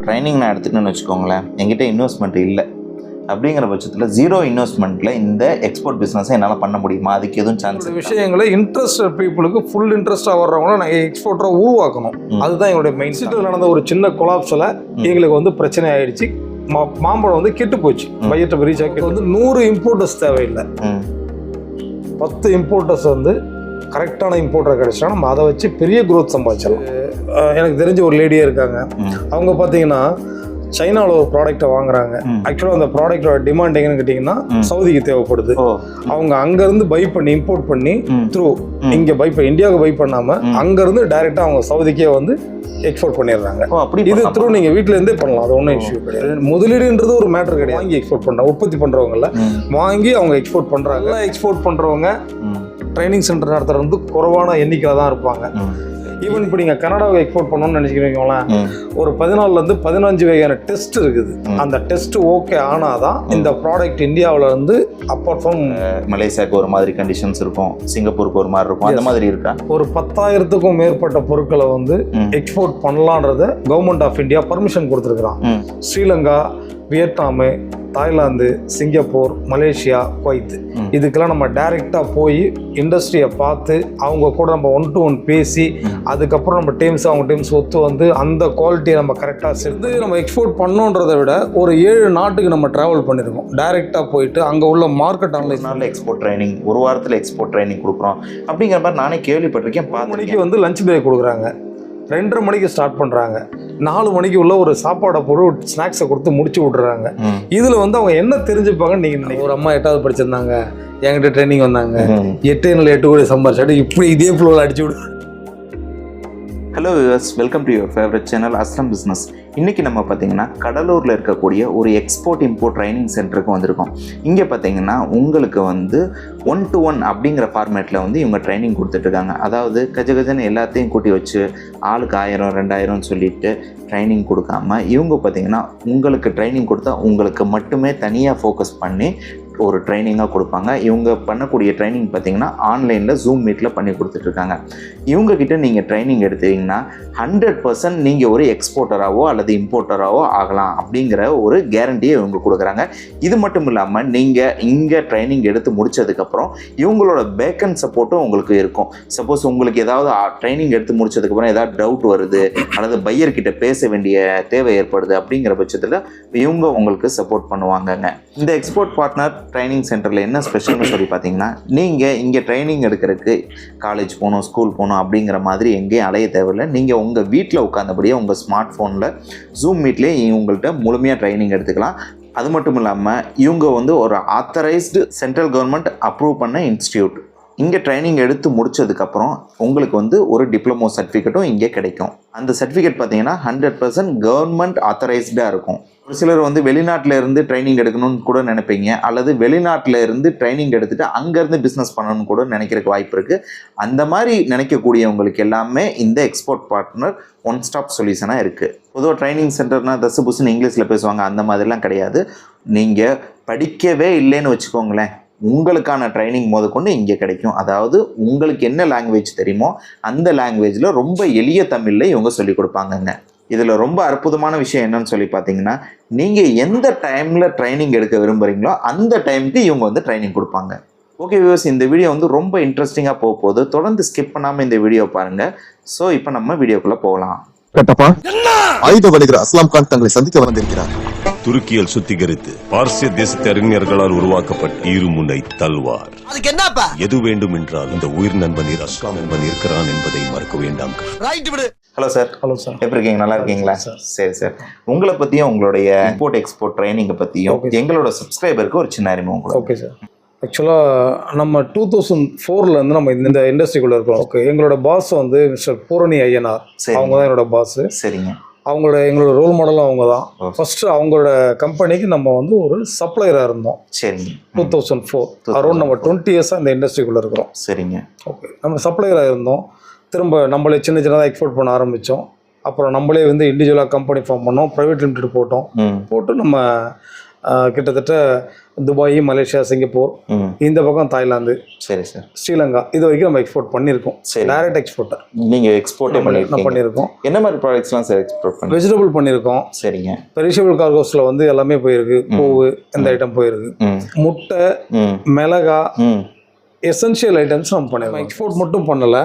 Training நான் எடுத்துட்டேன்னு வச்சுக்கோங்களேன், என்கிட்ட இன்வெஸ்ட்மெண்ட் இல்லை அப்படிங்கிற பட்சத்தில் ஜீரோ இன்வெஸ்ட்மெண்ட்டில் இந்த எக்ஸ்போர்ட் பிஸ்னஸை என்னால் பண்ண முடியுமா? அதுக்கு எதுவும் சான்ஸ் விஷயங்களை இன்ட்ரெஸ்டட் பீப்புளுக்கு ஃபுல் இன்ட்ரெஸ்ட்டாக வர்றவங்கள நாங்கள் எக்ஸ்போர்ட்டராக உருவாக்கணும். அதுதான் எங்களுடைய மெயின். சிட்டியில் நடந்த ஒரு சின்ன கொலாப்ஸில் எங்களுக்கு வந்து பிரச்சனை ஆயிடுச்சு. மாம்பழம் வந்து கெட்டு போச்சு. பட்ஜெட்டை ரீச் ஆகி வந்து 100 இம்போர்ட்டர்ஸ் தேவையில்லை. 10 இம்போர்ட்டர்ஸ் வந்து கரெக்டான இம்போர்ட்டர் கிடைச்சா நம்ம அதை வச்சு பெரிய க்ரோத் சம்பாதிச்சிடலாம். எனக்கு தெரிஞ்ச ஒரு லேடியே இருக்காங்க. அவங்க பார்த்தீங்கன்னா சைனாவில் ஒரு ப்ராடக்டை வாங்குறாங்க. ஆக்சுவலாக அந்த ப்ராடக்டோட டிமாண்ட் எங்கன்னு கேட்டிங்கன்னா சவுதிக்கு தேவைப்படுது. அவங்க அங்கேருந்து பை பண்ணி இம்போர்ட் பண்ணி இங்கே இந்தியாவுக்கு பை பண்ணாமல் அங்கேருந்து டைரெக்டாக அவங்க சவுதிக்கே வந்து எக்ஸ்போர்ட் பண்ணிடுறாங்க. இது நீங்கள் வீட்டிலேருந்தே பண்ணலாம். அது ஒன்றும் இஷ்யூ கிடையாது. முதலீடுன்றது ஒரு மேட்டர் கிடையாது. வாங்கி எக்ஸ்போர்ட் பண்ணுறாங்க. உற்பத்தி பண்ணுறவங்கள வாங்கி அவங்க எக்ஸ்போர்ட் பண்ணுறாங்க. எக்ஸ்போர்ட் பண்ணுறவங்க ட்ரைனிங் சென்டர் நடத்துறது வந்து குறைவான எண்ணிக்கையில் தான் இருப்பாங்க. ஈவன் இப்போ நீங்கள் கனடாவை எக்ஸ்போர்ட் பண்ணணும்னு நினச்சிக்கிறீங்களேன், ஒரு 14 to 15 வகையான டெஸ்ட் இருக்குது. அந்த டெஸ்ட் ஓகே ஆனால் தான் இந்த ப்ராடக்ட் இந்தியாவில் இருந்து அப்பார்ட் ஃப்ரம் மலேசியாவுக்கு ஒரு மாதிரி கண்டிஷன்ஸ் இருக்கும், சிங்கப்பூருக்கு ஒரு மாதிரி இருக்கும், அந்த மாதிரி இருக்கா? ஒரு 10,000க்கும் மேற்பட்ட பொருட்களை வந்து எக்ஸ்போர்ட் பண்ணலான்றத கவர்மெண்ட் ஆஃப் இந்தியா பர்மிஷன் கொடுத்துருக்குறான். Sri Lanka, Vietnam, Thailand, Singapore, Malaysia, Kuwait இதுக்கெல்லாம் நம்ம டைரெக்டாக போய் இண்டஸ்ட்ரியை பார்த்து அவங்க கூட நம்ம 1-to-1 பேசி அதுக்கப்புறம் நம்ம அவங்க டீம்ஸ் ஒத்து வந்து அந்த குவாலிட்டியை நம்ம கரெக்டாக சேர்ந்து நம்ம எக்ஸ்போர்ட் பண்ணோன்றதை விட ஒரு 7 நாட்டுக்கு நம்ம ட்ராவல் பண்ணியிருக்கோம். டைரெக்டாக போயிட்டு அங்கே உள்ள மார்க்கெட் அனலைஸ் எக்ஸ்போர்ட் ட்ரைனிங், ஒரு வாரத்தில் எக்ஸ்போர்ட் ட்ரைனிங் கொடுக்குறோம் அப்படிங்கிற மாதிரி நானே கேள்விப்பட்டிருக்கேன். 10 மணிக்கு வந்து லஞ்ச் பிரேக் கொடுக்குறாங்க, 2:30 மணிக்கு ஸ்டார்ட் பண்ணுறாங்க, 4 மணிக்கு உள்ள ஒரு சாப்பாடை போட்டு ஸ்நாக்ஸை கொடுத்து முடிச்சு விட்டுறாங்க. இதில் வந்து அவங்க என்ன தெரிஞ்சுப்பாங்கன்னு நீங்கள் ஒரு அம்மா 8வது படிச்சிருந்தாங்க, என்கிட்ட ட்ரைனிங் வந்தாங்க, 8 கோடி சம்பாரிச்சாட்டு இப்படி இதே ஃப்ளோவில் அடிச்சு விடு. Hello viewers, welcome to your favourite channel Aslam business. இன்றைக்கி நம்ம பார்த்திங்கன்னா கடலூரில் இருக்கக்கூடிய ஒரு எக்ஸ்போர்ட் இம்போர்ட் ட்ரைனிங் சென்டருக்கு வந்திருக்கோம். இங்கே பார்த்திங்கன்னா உங்களுக்கு வந்து 1-to-1 அப்படிங்கிற ஃபார்மேட்டில் வந்து இவங்க ட்ரைனிங் கொடுத்துட்ருக்காங்க. அதாவது கஜகஜன்னு எல்லாத்தையும் கூட்டி வச்சு ஆளுக்கு 1000 2000 சொல்லிட்டு ட்ரைனிங் கொடுக்காம இவங்க பார்த்திங்கன்னா உங்களுக்கு ட்ரைனிங் கொடுத்தா உங்களுக்கு மட்டுமே தனியாக ஃபோக்கஸ் பண்ணி ஒரு ட்ரைனிங்காக கொடுப்பாங்க. இவங்க பண்ணக்கூடிய ட்ரைனிங் பார்த்திங்கன்னா ஆன்லைனில் ஜூம் மீட்டில் பண்ணி கொடுத்துட்ருக்காங்க. இவங்கக்கிட்ட நீங்கள் ட்ரைனிங் எடுத்தீங்கன்னா 100% நீங்கள் ஒரு எக்ஸ்போர்ட்டராகவோ அல்லது இம்போர்ட்டராகவோ ஆகலாம் அப்படிங்கிற ஒரு கேரண்டியை இவங்க கொடுக்குறாங்க. இது மட்டும் இல்லாமல் நீங்கள் இங்கே ட்ரைனிங் எடுத்து முடித்ததுக்கப்புறம் இவங்களோட பேக்கண்ட் சப்போர்ட்டும் உங்களுக்கு இருக்கும். சப்போஸ் உங்களுக்கு ஏதாவது ட்ரைனிங் எடுத்து முடிச்சதுக்கப்புறம் ஏதாவது டவுட் வருது அல்லது பையர்கிட்ட பேச வேண்டிய தேவை ஏற்படுது அப்படிங்கிற பட்சத்தில் இவங்க உங்களுக்கு சப்போர்ட் பண்ணுவாங்கங்க. இந்த எக்ஸ்போர்ட் பார்ட்னர் ட்ரைனிங் சென்டரில் என்ன ஸ்பெஷல்னு சொல்லி பார்த்தீங்கன்னா, நீங்கள் இங்கே ட்ரைனிங் எடுக்கிறதுக்கு காலேஜ் போகணும், ஸ்கூல் போகணும் அப்படிங்கிற மாதிரி எங்கேயும் அலைய தேவையில்லை. நீங்கள் உங்கள் வீட்டில் உட்காந்தபடியே உங்கள் ஸ்மார்ட் ஃபோனில் ஜூம் மீட்லேயே உங்கள்கிட்ட முழுமையாக ட்ரைனிங் எடுத்துக்கலாம். அது மட்டும் இல்லாமல் இவங்க வந்து ஒரு ஆத்தரைஸ்டு சென்ட்ரல் கவர்மெண்ட் அப்ரூவ் பண்ண இன்ஸ்டியூட். இங்கே ட்ரைனிங் எடுத்து முடித்ததுக்கப்புறம் உங்களுக்கு வந்து ஒரு டிப்ளமோ சர்டிஃபிகேட்டும் இங்கே கிடைக்கும். அந்த சர்டிஃபிகேட் பார்த்தீங்கன்னா 100% கவர்மெண்ட் ஆத்தரைஸ்டாக இருக்கும். ஒரு சிலர் வந்து வெளிநாட்டில் இருந்து ட்ரைனிங் எடுக்கணும்னு கூட நினைப்பீங்க, அல்லது வெளிநாட்டில் இருந்து ட்ரைனிங் எடுத்துகிட்டு அங்கேருந்து பிஸ்னஸ் பண்ணணும்னு கூட நினைக்கிறதுக்கு வாய்ப்பு இருக்குது. அந்த மாதிரி நினைக்கக்கூடியவங்களுக்கு எல்லாமே இந்த எக்ஸ்போர்ட் பார்ட்னர் ஒன் ஸ்டாப் சொல்யூஷனாக இருக்குது. பொதுவாக ட்ரைனிங் சென்டர்னால் தசு புசுன்னு இங்கிலீஷில் பேசுவாங்க, அந்த மாதிரிலாம் கிடையாது. நீங்கள் படிக்கவே இல்லைன்னு வச்சுக்கோங்களேன், உங்களுக்கான ட்ரைனிங் முதற்கொண்டு இங்கே கிடைக்கும். அதாவது உங்களுக்கு என்ன லாங்குவேஜ் தெரியுமோ அந்த லாங்குவேஜில் ரொம்ப எளிய தமிழில் இவங்க சொல்லிக் கொடுப்பாங்கங்க. இதில் ரொம்ப அற்புதமான விஷயம் என்னன்னு சொல்லி பார்த்தீங்கன்னா, நீங்கள் எந்த டைமில் ட்ரைனிங் எடுக்க விரும்புகிறீங்களோ அந்த டைமுக்கு இவங்க வந்து ட்ரைனிங் கொடுப்பாங்க. ஓகே வியூவர்ஸ், இந்த வீடியோ வந்து ரொம்ப இன்ட்ரெஸ்டிங்காக போக போகுது. தொடர்ந்து ஸ்கிப் பண்ணாமல் இந்த வீடியோ பாருங்கள். ஸோ இப்போ நம்ம வீடியோக்குள்ளே போகலாம். கட்டப்பா, ஆயுத வணிகர் அஸ்லாம் கான் தங்களை சந்திக்க வந்திருக்கிறார். துருக்கியில் சுத்திகரித்து பார்சிய தேசத்து அறிஞர்களால் உருவாக்கப்பட்ட இருமுனை தல்வார். எது வேண்டும் என்றால் இந்த உயிர் நண்பன் அஸ்லாம் நண்பன் இருக்கிறான் என்பதை மறக்க வேண்டாம். Hello sir. ஹலோ சார், எப்படி இருக்கீங்க? நல்லா இருக்கீங்களா? சரி சார், உங்களை பற்றியும் உங்களுடைய இம்போர்ட் எக்ஸ்போர்ட் ட்ரைனிங்கை பற்றியும் எங்களோட சப்ஸ்கிரைபருக்கு ஒரு சின்ன அறிமுகம். Okay sir. ஆக்சுவலாக நம்ம 2004 நம்ம இந்த இண்டஸ்ட்ரிக்குள்ளே இருக்கோம். ஓகே, எங்களோட பாஸ் வந்து மிஸ்டர் பூரணி ஐயனார், அவங்க தான் என்னோட பாஸ். சரிங்க. எங்களோட ரோல் மாடலும் அவங்க தான். ஃபர்ஸ்ட் அவங்களோட கம்பெனிக்கு நம்ம வந்து ஒரு சப்ளையராக இருந்தோம். சரிங்க. 2004 அரௌண்ட் நம்ம 20 இயர்ஸாக இந்த இண்டஸ்ட்ரிக்குள்ளே இருக்கிறோம். சரிங்க. ஓகே, நம்ம சப்ளையராக இருந்தோம். திரும்ப நம்மளே சின்ன சின்னதாக எக்ஸ்போர்ட் பண்ண ஆரம்பித்தோம். அப்புறம் நம்மளே வந்து இண்டிவிஜுவலாக கம்பெனி ஃபார்ம் பண்ணோம், ப்ரைவேட் லிமிடெட் போட்டு நம்ம கிட்டத்தட்ட துபாய், மலேசியா, சிங்கப்பூர், இந்த பக்கம் தாய்லாந்து, சரி சார், ஸ்ரீலங்கா, இது வரைக்கும் நம்ம எக்ஸ்போர்ட் பண்ணியிருக்கோம். டைரக்ட் எக்ஸ்போர்ட்டர் நீங்கள் எக்ஸ்போர்ட்டே பண்ணியிருக்கோம். என்ன மாதிரி ப்ராடக்ட்ஸ்லாம் சார் எக்ஸ்போர்ட் பண்ணி? வெஜிடபிள் பண்ணியிருக்கோம். சரிங்க. பெரிஷபிள் கார்கோஸில் வந்து எல்லாமே போயிருக்கு. பூவு இந்த ஐட்டம் போயிருக்கு. முட்டை, மிளகா, எசென்ஷியல் ஐட்டம்ஸ் நம்ம பண்ணிருக்கோம். எக்ஸ்போர்ட் மட்டும் பண்ணல,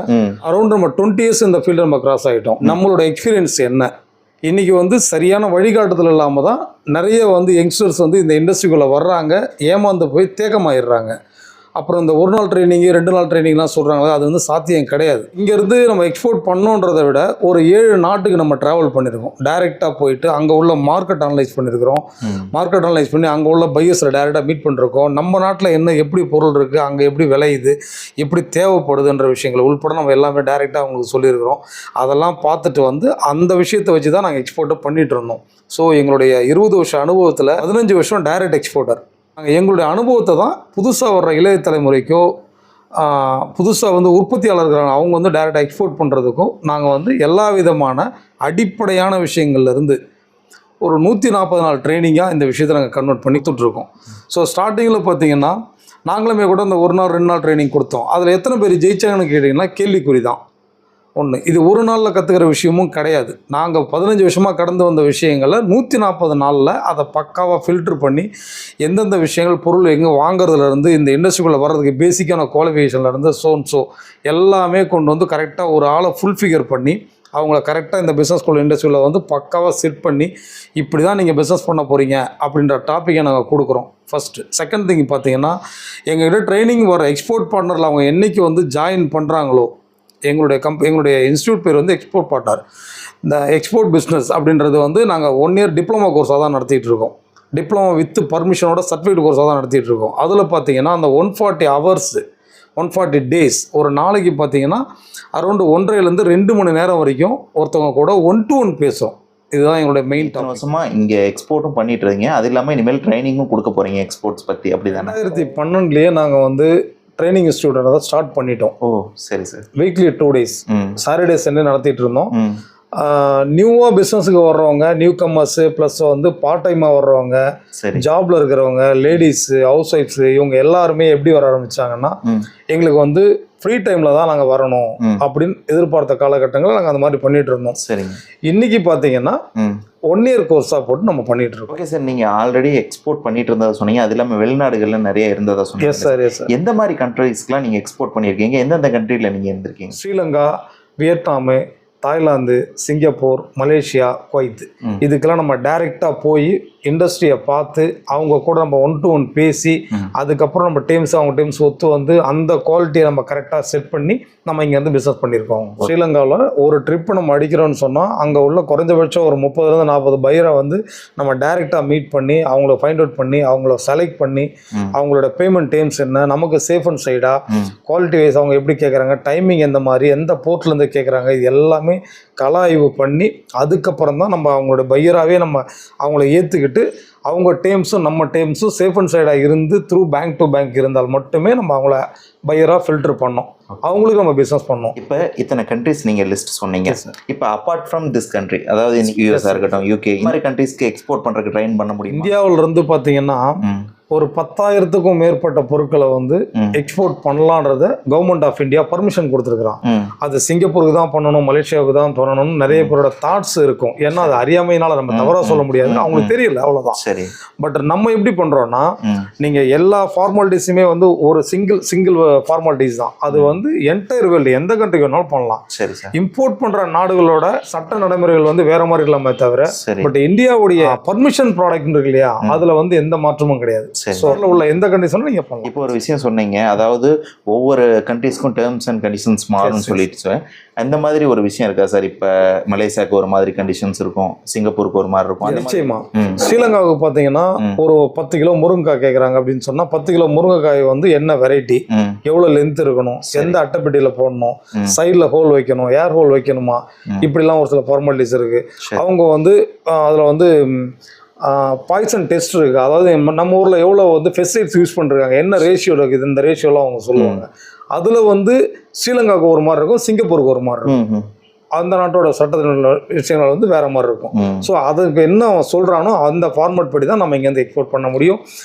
அரௌண்ட் நம்ம 20 இயர்ஸ் இந்த ஃபீல்டு நம்ம கிராஸ் ஆகிட்டோம். நம்மளோட எக்ஸ்பீரியன்ஸ் என்ன, இன்னைக்கு வந்து சரியான வழிகாட்டுதல் இல்லாமல் தான் நிறைய வந்து யங்ஸ்டர்ஸ் வந்து இந்த இண்டஸ்ட்ரிக்குள்ளே வர்றாங்க, ஏமாந்து போய் தேக்கமாயிடுறாங்க. அப்புறம் இந்த ஒரு நாள் ட்ரைனிங்கு 2 நாள் ட்ரைனிங்லாம் சொல்கிறாங்களே, அது வந்து சாத்தியம் கிடையாது. இங்கேருந்து நம்ம எக்ஸ்போர்ட் பண்ணோன்றதை விட ஒரு 7 நாட்டுக்கு நம்ம ட்ராவல் பண்ணியிருக்கோம். டைரெக்டாக போயிட்டு அங்கே உள்ள மார்க்கெட் அனலைஸ் பண்ணியிருக்கிறோம். மார்க்கெட் அனலைஸ் பண்ணி அங்கே உள்ள பையர்ஸில் டைரெக்டாக மீட் பண்ணிருக்கோம். நம்ம நாட்டில் என்ன எப்படி பொருள் இருக்குது, அங்கே எப்படி விளையுது, எப்படி தேவைப்படுதுன்ற விஷயங்களை உள்பட நம்ம எல்லாமே டைரெக்டாக அவங்களுக்கு சொல்லியிருக்கிறோம். அதெல்லாம் பார்த்துட்டு வந்து அந்த விஷயத்தை வச்சு தான் நாங்கள் எக்ஸ்போர்ட்டை பண்ணிகிட்டு இருந்தோம். ஸோ எங்களுடைய 20 வருஷம் அனுபவத்தில் 15 வருஷம் டைரக்ட் எக்ஸ்போர்ட்டர். நாங்கள் எங்களுடைய அனுபவத்தை தான் புதுசாக வர்ற இளைய தலைமுறைக்கோ, புதுசாக வந்து உற்பத்தியாளர்கள் அவங்க வந்து டைரெக்டாக எக்ஸ்போர்ட் பண்ணுறதுக்கும் நாங்கள் வந்து எல்லா விதமான அடிப்படையான விஷயங்கள்லேருந்து ஒரு 140 நாள் ட்ரைனிங்காக இந்த விஷயத்தை நாங்கள் கன்வெர்ட் பண்ணி கொடுத்துட்ருக்கோம். ஸோ ஸ்டார்டிங்கில் பார்த்தீங்கன்னா நாங்களுமே கூட இந்த 1 நாள் 2 நாள் ட்ரைனிங் கொடுத்தோம். அதில் எத்தனை பேர் ஜெயிச்சாங்கன்னு கேட்டிங்கன்னா கேள்விக்குறி தான். ஒன்று, இது ஒரு நாளில் கற்றுக்கிற விஷயமும் கிடையாது. நாங்கள் 15 வருஷமாக கடந்து வந்த விஷயங்களை 140 நாளில் அதை பக்காவாக ஃபில்ட்ரு பண்ணி எந்தெந்த விஷயங்கள் பொருள் எங்கே வாங்குறதுலேருந்து இந்த இண்டஸ்ட்ரிக்குள்ளே வர்றதுக்கு பேசிக்கான குவாலிஃபிகேஷன்லேருந்து ஸோ எல்லாமே கொண்டு வந்து கரெக்டாக ஒரு ஆளை ஃபுல் ஃபிகர் பண்ணி அவங்கள கரெக்டாக இந்த பிஸ்னஸ் ஸ்கூல் இண்டஸ்ட்ரியில் வந்து பக்காவாக செட் பண்ணி இப்படி தான் நீங்கள் பிஸ்னஸ் பண்ண போகிறீங்க அப்படின்ற டாப்பிக்கை நாங்கள் கொடுக்குறோம். ஃபஸ்ட்டு. செகண்ட் திங் பார்த்தீங்கன்னா, எங்கள்கிட்ட ட்ரைனிங் வர எக்ஸ்போர்ட் பார்ட்னரில் அவங்க என்றைக்கு வந்து ஜாயின் பண்ணுறாங்களோ, எங்களுடைய இன்ஸ்டியூட் பேர் வந்து எக்ஸ்போர்ட் பார்ட்னர். இந்த எக்ஸ்போர்ட் பிஸ்னஸ் அப்படின்றது வந்து நாங்கள் 1 இயர் டிப்ளமோ கோர்ஸாக தான் நடத்திட்டு இருக்கோம். டிப்ளமோ வித் பர்மிஷனோட சர்டிஃபிகேட் கோர்ஸாக தான் நடத்திட்டு இருக்கோம். அதில் பார்த்தீங்கன்னா அந்த 140 ஹவர்ஸ் 140 டேஸ் ஒரு நாளைக்கு பார்த்தீங்கன்னா அரௌண்டு 1.5 to 2 மணி நேரம் வரைக்கும் ஒருத்தவங்க கூட 1-to-1 பேசுகிறோம். இதுதான் எங்களுடைய மெயின் டாபிக். வருஷமாக இங்கே எக்ஸ்போர்ட்டும் பண்ணிட்டு இருக்கீங்க, அது இல்லாமல் இனிமேல் ட்ரைனிங்கும் கொடுக்க போகிறீங்க எக்ஸ்போர்ட்ஸ் பற்றி, அப்படி தானே? 2012 நாங்கள் வந்து ட்ரைனிங் இன்ஸ்டியூட் அதை ஸ்டார்ட் பண்ணிட்டோம். ஓ சரி sir. Weekly 2 days Saturday Sunday நடத்திட்டு இருந்தோம். நியூவாக பிஸ்னஸுக்கு வர்றவங்க, நியூ கம்மர்ஸு, ப்ளஸ் வந்து பார்ட் டைமாக வர்றவங்க, ஜாபில் இருக்கிறவங்க, லேடிஸு, ஹவுஸ் ஒய்ஃப்ஸு, இவங்க எல்லாருமே எப்படி வர ஆரம்பித்தாங்கன்னா, எங்களுக்கு வந்து ஃப்ரீ டைமில் தான் நாங்கள் வரணும் அப்படின்னு எதிர்பார்த்த காலகட்டங்களில் நாங்கள் அந்த மாதிரி பண்ணிட்டு இருந்தோம். சரிங்க. இன்னைக்கு பார்த்தீங்கன்னா 1 இயர் கோர்ஸாக போட்டு நம்ம பண்ணிட்டு இருக்கோம். ஓகே சார், நீங்கள் ஆல்ரெடி எக்ஸ்போர்ட் பண்ணிட்டு இருந்ததை சொன்னீங்க, அது இல்லாமல் வெளிநாடுகள்ல நிறைய இருந்ததா சொன்னீங்க. Yes sir, yes sir. எந்த மாதிரி கண்ட்ரீஸ்க்குலாம் நீங்கள் எக்ஸ்போர்ட் பண்ணியிருக்கீங்க, எந்தெந்த கண்ட்ரியில் நீங்கள் இருந்திருக்கீங்க? Sri Lanka, Vietnam, Thailand, Singapore, Malaysia, Kuwait, இதுக்கெல்லாம் நம்ம டைரெக்டாக போய் இண்டஸ்ட்ரியை பார்த்து அவங்க கூட நம்ம 1-to-1 பேசி அதுக்கப்புறம் நம்ம டீம்ஸ் அவங்க டீம்ஸ் ஒத்து வந்து அந்த குவாலிட்டியை நம்ம கரெக்டாக செட் பண்ணி நம்ம இங்கேருந்து பிஸ்னஸ் பண்ணியிருக்கோம். ஸ்ரீலங்காவில் ஒரு ட்ரிப்பு நம்ம அடிக்கிறோன்னு சொன்னால் அங்கே உள்ள குறைஞ்சபட்சம் ஒரு 30-40 பையரை வந்து நம்ம டைரெக்டாக மீட் பண்ணி அவங்கள ஃபைண்ட் அவுட் பண்ணி அவங்கள செலக்ட் பண்ணி அவங்களோட பேமெண்ட் டேர்ம்ஸ் என்ன, நமக்கு சேஃப் அண்ட் சைடா, குவாலிட்டி வைஸ் அவங்க எப்படி கேட்குறாங்க, டைமிங் எந்த மாதிரி, எந்த போர்ட்லேருந்து கேட்குறாங்க, இது எல்லாமே கள ஆய்வு பண்ணி அதுக்கப்புறம் தான் நம்ம அவங்களோட பையராகவே நம்ம அவங்கள ஏற்றுக்கிட்டு அவங்க டேம்ஸும் நம்ம டேம்ஸும் சேஃப் அண்ட் சைடாக இருந்து த்ரூ பேங்க் டு பேங்க் இருந்தால் மட்டுமே நம்ம அவங்கள பையராக ஃபில்டர் பண்ணோம், அவங்களுக்கு நம்ம பிஸ்னஸ் பண்ணோம். இப்போ இத்தனை கண்ட்ரிஸ் நீங்கள் லிஸ்ட் சொன்னீங்க. இப்போ அப்பார்ட் ஃப்ரம் திஸ் கண்ட்ரி, அதாவது யூஎஸ்ஆ இருக்கட்டும், யூகே, இந்த மாதிரி கண்ட்ரிஸ்க்கு எக்ஸ்போர்ட் பண்ணுறதுக்கு ட்ரைன் பண்ண முடியும்? இந்தியாவிலிருந்து பார்த்தீங்கன்னா ஒரு 10,000க்கும் மேற்பட்ட பொருட்களை வந்து எக்ஸ்போர்ட் பண்ணலான்றத கவர்மெண்ட் ஆஃப் இந்தியா பர்மிஷன் கொடுத்துருக்குறான். அது சிங்கப்பூருக்கு தான் பண்ணணும், மலேசியாவுக்கு தான் பண்ணணும்னு நிறைய பேரோட தாட்ஸ் இருக்கும். ஏன்னா அது அறியாமையினால நம்ம தவறாக சொல்ல முடியாது, அவங்களுக்கு தெரியல, அவ்வளோதான். சரி. பட் நம்ம எப்படி பண்ணுறோன்னா, நீங்கள் எல்லா ஃபார்மாலிட்டிஸுமே வந்து ஒரு சிங்கிள் ஃபார்மாலிட்டிஸ் தான். அது வந்து என்டையர் வேர்ல்டு எந்த கண்ட்ரிக்கு வேணாலும் பண்ணலாம். சரி சார். இம்போர்ட் பண்ணுற நாடுகளோட சட்ட நடைமுறைகள் வந்து வேற மாதிரி இல்லாமல் தவிர, பட் இந்தியாவுடைய பர்மிஷன் ப்ராடக்ட் இருக்கு இல்லையா, அதில் வந்து எந்த மாற்றமும் கிடையாது. உள்ள எந்த கண்டிஷனும் நீங்க பண்ணலாம். இப்போ ஒரு விஷயம் சொன்னீங்க, அதாவது ஒவ்வொரு கண்ட்ரீஸ்க்கும் டேர்ம்ஸ் அண்ட் கண்டிஷன்ஸ் மாறும்னு சொல்லிட்டு, அந்த மாதிரி ஒரு விஷயம் இருக்கா சார்? இப்போ மலேசியாவுக்கு ஒரு மாதிரி கண்டிஷன்ஸ் இருக்கும், சிங்கப்பூருக்கு ஒரு மாதிரி இருக்கும். நிச்சயமா. ஸ்ரீலங்காவுக்கு பார்த்தீங்கன்னா ஒரு 10 கிலோ முருங்கைக்காய் கேட்குறாங்க அப்படின்னு சொன்னால் 10 கிலோ முருங்கைக்காய் வந்து என்ன வெரைட்டி, எவ்வளோ லென்த் இருக்கணும், எந்த அட்டைப்பெட்டியில் போடணும், சைடில் ஹோல் வைக்கணும், ஏர் ஹோல் வைக்கணுமா, இப்படிலாம் ஒரு சில ஃபார்மாலிட்டிஸ் இருக்கு. அவங்க வந்து அதில் வந்து பாய்சன் டெஸ்ட் இருக்குது. அதாவது நம்ம ஊரில் எவ்வளோ வந்து பெஸ்டிசைட்ஸ் யூஸ் பண்ணுறாங்க, என்ன ரேஷியோ இருக்குது, இந்த ரேஷியோலாம் அவங்க சொல்லுவாங்க. அதில் வந்து ஸ்ரீலங்காவுக்கு ஒரு மாதிரி இருக்கும், சிங்கப்பூருக்கு ஒரு மாதிரி இருக்கும். அந்த நாட்டோட சட்டத்தின் விஷயங்கள் வந்து வேற மாதிரி இருக்கும். ஸோ அதுக்கு என்ன அவன் சொல்கிறானோ அந்த ஃபார்மேட் படி தான் நம்ம இங்கேருந்து எக்ஸ்போர்ட் பண்ண முடியும்.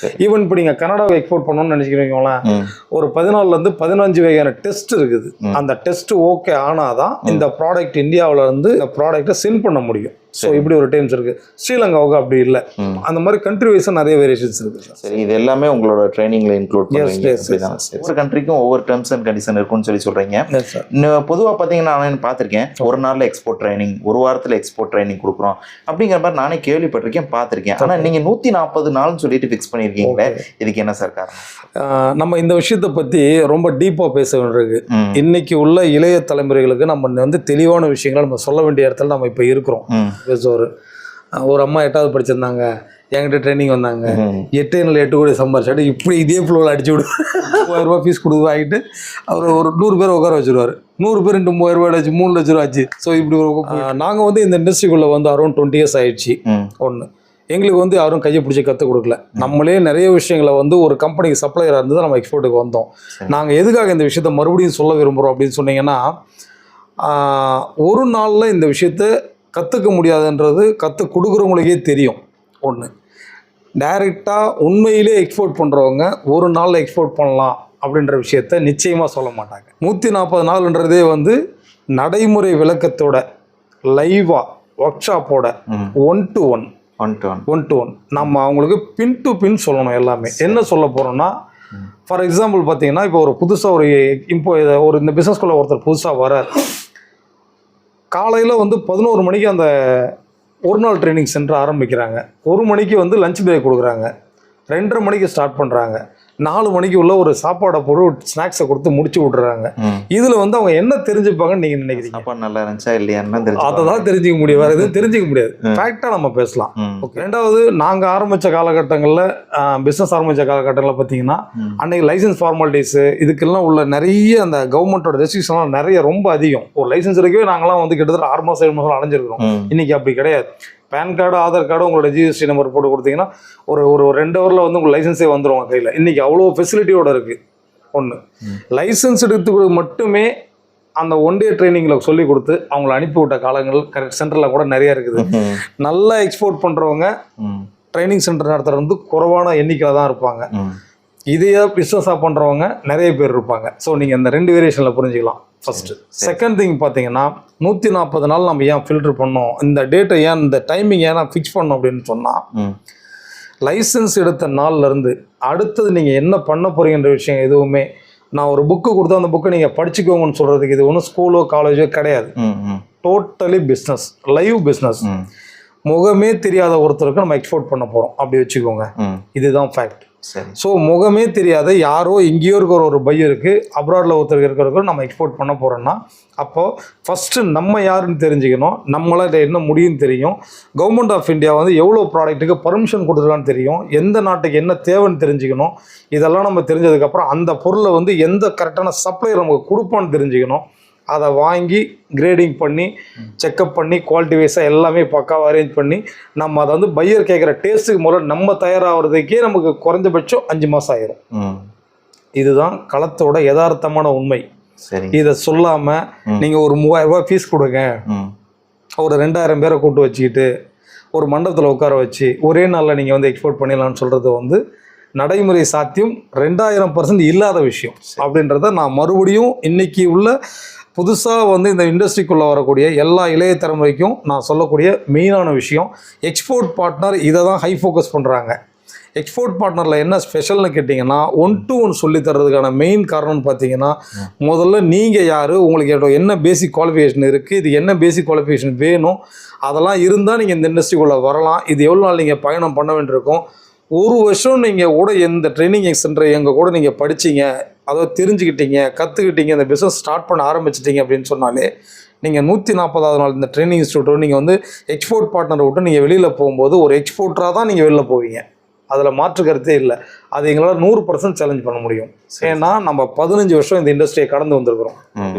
ஈவன் இப்போ நீங்கள் கனடாவை எக்ஸ்போர்ட் பண்ணணும்னு நினச்சிக்கிறீங்களேன், ஒரு 14 15 வகையான டெஸ்ட் இருக்குது. அந்த டெஸ்ட் ஓகே ஆனால் தான் இந்த ப்ராடக்ட் இந்தியாவில் இருந்து இந்த ப்ராடக்டை சென்ட் பண்ண முடியும். ஸோ இப்படி ஒரு டைம்ஸ் இருக்கு. ஸ்ரீலங்காவுக்கு அப்படி இல்லை. அந்த மாதிரி கண்ட்ரி வைஸாக நிறைய வேரியேஷன்ஸ் இருக்கு. சரி, இது எல்லாமே உங்களோட ட்ரைனிங்ல இன்க்ளூட் பண்ணுவீங்க. ஒவ்வொரு கண்ட்ரிக்கும் ஒவ்வொரு டேர்ம்ஸ் அண்ட் கண்டிஷன் இருக்கும்னு சொல்றீங்க. பொதுவாக பார்த்தீங்கன்னா நான் பார்த்துருக்கேன், ஒரு நாளில் எக்ஸ்போர்ட் ட்ரைனிங், ஒரு வாரத்தில் எக்ஸ்போர்ட் ட்ரைனிங் கொடுக்குறோம் அப்படிங்கிற மாதிரி நானே கேள்விப்பட்டிருக்கேன், பார்த்துருக்கேன். ஆனால் நீங்கள் 140 நாள்னு சொல்லிட்டு ஃபிக்ஸ் பண்ணியிருக்கீங்களே, இதுக்கு என்ன சார் காரணம்? நம்ம இந்த விஷயத்தை பற்றி ரொம்ப டீப்பாக பேச வேண்டியிருக்கு. இன்னைக்கு உள்ள இளைய தலைமுறைகளுக்கு நம்ம வந்து தெளிவான விஷயங்களை நம்ம சொல்ல வேண்டிய இடத்துல நம்ம இப்போ இருக்கிறோம். ஒரு அம்மா 8வது படிச்சிருந்தாங்க, என்கிட்ட ட்ரைனிங் வந்தாங்க, 8 நாள் 8 கோடி சம்பாரிச்சாட்டு இப்படி இதே ஃப்ளோவில் அடிச்சு விடு. 3000 ரூபா ஃபீஸ் கொடுத்து ஆகிட்டு அவர் ஒரு 100 பேர் உட்கார வச்சுருவார். 100 பேர் 3000 ரூபாய் ஆச்சு, 3 லட்ச ரூபா ஆச்சு. ஸோ இப்படி நாங்கள் வந்து இந்த இண்டஸ்ட்ரிக்குள்ளே வந்து அரௌண்ட் 20 years ஆயிடுச்சு. ஒன்று, எங்களுக்கு வந்து யாரும் கையை பிடிச்சி கற்றுக் கொடுக்கல. நம்மளே நிறைய விஷயங்களை வந்து ஒரு கம்பெனிக்கு சப்ளையராக இருந்து தான் நம்ம எக்ஸ்போர்ட்டுக்கு வந்தோம். நாங்கள் எதுக்காக இந்த விஷயத்தை மறுபடியும் சொல்ல விரும்புகிறோம் அப்படின்னு சொன்னீங்கன்னா, ஒரு நாளில் இந்த விஷயத்த கற்றுக்க முடியாதுன்றது கற்றுக் கொடுக்குறவங்களுக்கே தெரியும். ஒன்று, டைரெக்டாக உண்மையிலே எக்ஸ்போர்ட் பண்ணுறவங்க ஒரு நாளில் எக்ஸ்போர்ட் பண்ணலாம் அப்படின்ற விஷயத்த நிச்சயமாக சொல்ல மாட்டாங்க. 140 நாள்ன்றதே வந்து நடைமுறை விளக்கத்தோட லைவாக ஒர்க் ஷாப்போட 1-to-1 நம்ம அவங்களுக்கு பின் டு பின் சொல்லணும். எல்லாமே என்ன சொல்ல போகிறோம்னா, ஃபார் எக்ஸாம்பிள் பார்த்தீங்கன்னா, இப்போ ஒரு புதுசாக ஒரு இந்த பிஸ்னஸ்குள்ளே ஒருத்தர் புதுசாக வரார். காலையில் வந்து 11 மணிக்கு அந்த ஒரு நாள் ட்ரைனிங் சென்டர் ஆரம்பிக்கிறாங்க. 1 மணிக்கு வந்து லஞ்ச் பிரேக் கொடுக்குறாங்க. 2:30 மணிக்கு ஸ்டார்ட் பண்ணுறாங்க. 4 மணிக்கு உள்ள ஒரு சாப்பாடை போட்டு ஸ்நாக்ஸை கொடுத்து முடிச்சு விட்றாங்க. இதில் வந்து அவங்க என்ன தெரிஞ்சுப்பாங்கன்னு நீங்கள் நினைக்கிறீங்க? சாப்பாடு நல்லா இருந்துச்சா இல்லையான்னு அதை தான் தெரிஞ்சிக்க முடியும், வேறு எதுவும் தெரிஞ்சிக்க முடியாது. ஃபேக்டாக நம்ம பேசலாம். ஓகே. 2வது, நாங்கள் ஆரம்பித்த காலகட்டங்களில், பிஸ்னஸ் ஆரம்பித்த காலகட்டங்களில் பார்த்தீங்கன்னா, அன்றைக்கி லைசன்ஸ் ஃபார்மாலிட்டிஸு இதுக்கெல்லாம் உள்ள நிறைய அந்த கவர்மெண்ட்டோட ரெஸ்ட்ரிக்ஷன்லாம் நிறைய ரொம்ப அதிகம். ஒரு லைசன்ஸ் இருக்கவே நாங்களாம் வந்து கிட்டத்தட்ட 6 மாதம் 7 மாதம் அலைஞ்சிருக்கிறோம். இன்றைக்கி அப்படி கிடையாது. பேன் கார்டு, ஆதார் கார்டு, உங்களோட ஜிஎஸ்டி நம்பர் போட்டு கொடுத்தீங்கன்னா ஒரு 2 ஹவரில் வந்து உங்களுக்கு லைசன்ஸே வந்துடும் கையில். இன்றைக்கி அவ்வளோ ஃபெசிலிட்டியோடு இருக்குது. ஒன்று, லைசன்ஸ் எடுத்துக்கிறது மட்டுமே அந்த 1 day ட்ரைனிங்கில் சொல்லி கொடுத்து அவங்கள அனுப்பிவிட்ட காலங்கள் கரெக்ட் சென்டரில் கூட நிறையா இருக்குது. நல்லா எக்ஸ்போர்ட் பண்ணுறவங்க ட்ரைனிங் சென்டர் நடத்துகிறது வந்து குறைவான எண்ணிக்கையில் தான் இருப்பாங்க. இதையே பிஸ்னஸாக பண்ணுறவங்க நிறைய பேர் இருப்பாங்க. ஸோ நீங்கள் இந்த 2 வேரியேஷனில் புரிஞ்சுக்கலாம். ஃபஸ்ட்டு. செகண்ட் திங் பார்த்தீங்கன்னா, 140 நாள் நம்ம ஏன் ஃபில்டர் பண்ணோம், இந்த டேட்டை ஏன், இந்த டைமிங் ஏன் ஃபிக்ஸ் பண்ணோம் அப்படின்னு சொன்னால், லைசன்ஸ் எடுத்த நாள்லேருந்து அடுத்தது நீங்கள் என்ன பண்ண போகிறீங்கன்ற விஷயம் எதுவுமே நான் ஒரு புக்கு கொடுத்தா அந்த புக்கை நீங்கள் படிச்சுக்கோங்கன்னு சொல்கிறதுக்கு இது ஒன்றும் ஸ்கூலோ காலேஜோ கிடையாது. Totally business, live business. முகமே தெரியாத ஒருத்தருக்கு நம்ம எக்ஸ்போர்ட் பண்ண போகிறோம் அப்படி வச்சுக்கோங்க. இதுதான் ஃபேக்ட். ஸோ முகமே தெரியாத யாரோ எங்கேயோ இருக்கிற ஒரு பையருக்கு அப்ராடில் ஒருத்தருக்கு இருக்கிறவங்க நம்ம எக்ஸ்போர்ட் பண்ண போகிறோன்னா, அப்போது ஃபஸ்ட்டு நம்ம யாருன்னு தெரிஞ்சுக்கணும், நம்மளால் என்ன முடியும்னு தெரியும், கவர்மெண்ட் ஆஃப் இந்தியா வந்து எவ்வளோ ப்ராடக்ட்டுக்கு பர்மிஷன் கொடுத்துருக்கான்னு தெரியும், எந்த நாட்டுக்கு என்ன தேவைன்னு தெரிஞ்சுக்கணும். இதெல்லாம் நம்ம தெரிஞ்சதுக்கப்புறம் அந்த பொருளை வந்து எந்த கரெக்டான சப்ளையர் நமக்கு கொடுப்பான்னு தெரிஞ்சுக்கணும். அதை வாங்கி கிரேடிங் பண்ணி செக்கப் பண்ணி குவாலிட்டி வைஸாக எல்லாமே பக்காவாக அரேஞ்ச் பண்ணி நம்ம அதை வந்து பையர் கேட்குற டேஸ்ட்டுக்கு முதல்ல நம்ம தயாராகிறதுக்கே நமக்கு குறைஞ்சபட்சம் 5 மாதம் ஆயிரும். இதுதான் களத்தோட யதார்த்தமான உண்மை. இதை சொல்லாமல் நீங்கள் ஒரு 3000 ரூபாய் ஃபீஸ் கொடுங்க, ஒரு 2000 பேரை கூட்டு வச்சுக்கிட்டு ஒரு மண்டபத்தில் உட்கார வச்சு ஒரே நாளில் நீங்கள் வந்து எக்ஸ்போர்ட் பண்ணிடலான்னு சொல்கிறது வந்து நடைமுறை சாத்தியம் 2000% இல்லாத விஷயம். அப்படின்றத நான் மறுபடியும் இன்னைக்கு உள்ள புதுசாக வந்து இந்த இண்டஸ்ட்ரிக்குள்ளே வரக்கூடிய எல்லா இளைய தலைமுறைக்கும் நான் சொல்லக்கூடிய மெயினான விஷயம், எக்ஸ்போர்ட் பார்ட்னர் இதை தான் ஹை ஃபோக்கஸ் பண்ணுறாங்க. எக்ஸ்போர்ட் பார்ட்னரில் என்ன ஸ்பெஷல்னு கேட்டிங்கன்னா, 1-to-1 சொல்லி தர்றதுக்கான மெயின் காரணம்னு பார்த்தீங்கன்னா, முதல்ல நீங்கள் யார், உங்களுக்கு என்ன பேசிக் குவாலிஃபிகேஷன் இருக்குது, இது என்ன பேசிக் குவாலிஃபிகேஷன் வேணும், அதெல்லாம் இருந்தால் நீங்கள் இந்த இண்டஸ்ட்ரிக்குள்ளே வரலாம். இது எவ்வளோ நாள் நீங்கள் பயணம் பண்ண வேண்டியிருக்கும். 1 வருஷம் நீங்கள் கூட எந்த ட்ரைனிங் சென்டர் எங்கள் கூட நீங்கள் படிச்சிங்க, அதை தெரிஞ்சுக்கிட்டீங்க, கற்றுக்கிட்டீங்க, இந்த பிஸ்னஸ் ஸ்டார்ட் பண்ண ஆரம்பிச்சிட்டிங்க அப்படின்னு சொன்னாலே நீங்கள் 140வது நாள் இந்த ட்ரைனிங் இன்ஸ்டியூட்டோ நீங்கள் வந்து எக்ஸ்போர்ட் பார்ட்னரை விட்டு நீங்கள் வெளியில் போகும்போது ஒரு எக்ஸ்போர்ட்டராக தான் நீங்கள் வெளியில் போவீங்க. அதில் மாற்று கருத்தே இல்லை. அது எங்களால் 100% சேலஞ்ச் பண்ண முடியும். ஏன்னா நம்ம 15 வருஷம் இந்த இண்டஸ்ட்ரியை கடந்து வந்திருக்கிறோம்.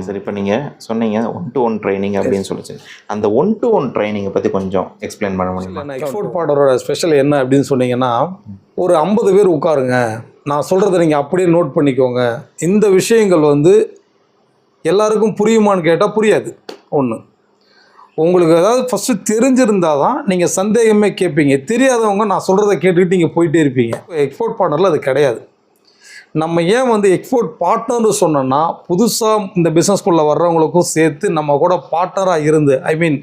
சார், இப்போ நீங்கள் சொன்னீங்க 1-to-1 ட்ரைனிங் அப்படின்னு சொல்லிச்சு. அந்த 1-to-1 ட்ரைனிங்கை பற்றி கொஞ்சம் எக்ஸ்பிளைன் பண்ண முடியுமா? எக்ஸ்போர்ட் பார்ட்னரோட ஸ்பெஷல் என்ன அப்படின்னு சொன்னீங்கன்னா, ஒரு 50 பேர் உட்காருங்க, நான் சொல்கிறத நீங்கள் அப்படியே நோட் பண்ணிக்கோங்க. இந்த விஷயங்கள் வந்து எல்லாருக்கும் புரியுமான்னு கேட்டால் புரியாது. ஒன்று. உங்களுக்கு ஏதாவது ஃபஸ்ட்டு தெரிஞ்சிருந்தால் தான் நீங்கள் சந்தேகமே கேட்பீங்க. தெரியாதவங்க நான் சொல்கிறத கேட்டுக்கிட்டு நீங்கள் போயிட்டே இருப்பீங்க. எக்ஸ்போர்ட் பார்ட்னரில் அது கிடையாது. நம்ம ஏன் வந்து எக்ஸ்போர்ட் பார்ட்னர்னு சொன்னோன்னா, புதுசாக இந்த பிஸ்னஸ்குள்ளே வர்றவங்களுக்கும் சேர்த்து நம்ம கூட பார்ட்னராக இருந்து, ஐ மீன்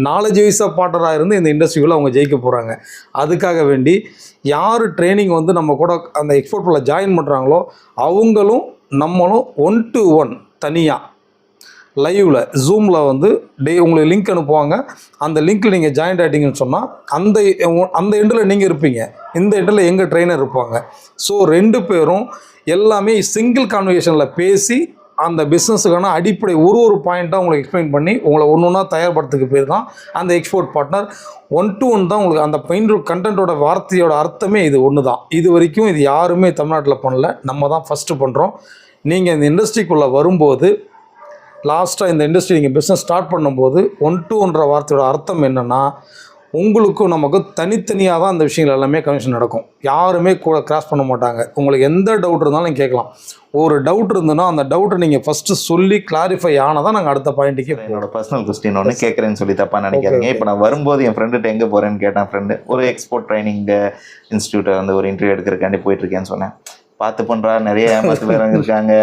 நாலேஜ் வைஸாக பார்ட்னராக இருந்து இந்த இண்டஸ்ட்ரிக்குள்ளே அவங்க ஜெயிக்க போகிறாங்க. அதுக்காக வேண்டி யார் ட்ரைனிங் வந்து நம்ம கூட அந்த எக்ஸ்போர்ட்டில் ஜாயின் பண்ணுறாங்களோ அவங்களும் நம்மளும் 1-to-1 தனியாக லைவில் ஜூமில் வந்து உங்களுக்கு லிங்க் அனுப்புவாங்க. அந்த லிங்க்கில் நீங்கள் ஜாயின் ஆகிட்டீங்கன்னு சொன்னால் அந்த எண்டில் நீங்கள் இருப்பீங்க, இந்த எண்டில் எங்கள் ட்ரெயினர் இருப்பாங்க. ஸோ 2 பேரும் எல்லாமே சிங்கிள் கான்வர்சேஷனில் பேசி அந்த பிஸ்னஸுக்கான அடிப்படை ஒரு பாயிண்ட்டாக உங்களுக்கு எக்ஸ்பிளைன் பண்ணி உங்களை ஒன்று ஒன்றா தயார்படுத்துக்கு பேர் தான் அந்த எக்ஸ்போர்ட் பார்ட்னர். 1-to-1 தான் உங்களுக்கு அந்த பெயிண்ட் கண்டென்ட்டோட வார்த்தையோட அர்த்தமே இது ஒன்று தான். இது வரைக்கும் இது யாருமே தமிழ்நாட்டில் பண்ணல, நம்ம தான் ஃபஸ்ட்டு பண்ணுறோம். நீங்கள் இந்த இண்டஸ்ட்ரிக்குள்ளே வரும்போது, லாஸ்ட்டாக இந்த இண்டஸ்ட்ரி நீங்கள் பிஸ்னஸ் ஸ்டார்ட் பண்ணும்போது 1-to-1 வார்த்தையோட அர்த்தம் என்னென்னா, உங்களுக்கும் நமக்கும் தனித்தனியாக தான் அந்த விஷயங்கள் எல்லாமே கமிஷன் நடக்கும். யாருமே கூட கிராஸ் பண்ண மாட்டாங்க. உங்களுக்கு எந்த டவுட் இருந்தாலும் நீங்கள் கேட்கலாம். ஒரு டவுட் இருந்ததுன்னா அந்த டவுட்டை நீங்கள் ஃபஸ்ட்டு சொல்லி கிளாரிஃபை ஆனால் தான் நாங்கள் அடுத்த பாயிண்ட்டுக்கு. என்னோட பர்சனல் கொஸ்டின் ஒன்று கேட்குறேன்னு சொல்லி தப்பாக நினைக்காதீங்க. இப்போ நான் வரும்போது என் ஃப்ரெண்டுகிட்ட எங்கே போகிறேன்னு கேட்டேன். ஃப்ரெண்டு ஒரு எக்ஸ்போர்ட் ட்ரைனிங் இன்ஸ்டியூட்டை வந்து ஒரு இன்டர்வியூ எடுக்கிறக்காண்டி போயிட்டுருக்கேன்னு சொன்னேன். பார்த்து பண்ணுறா, நிறைய ஏமாத்து பேரங்க இருக்காங்க,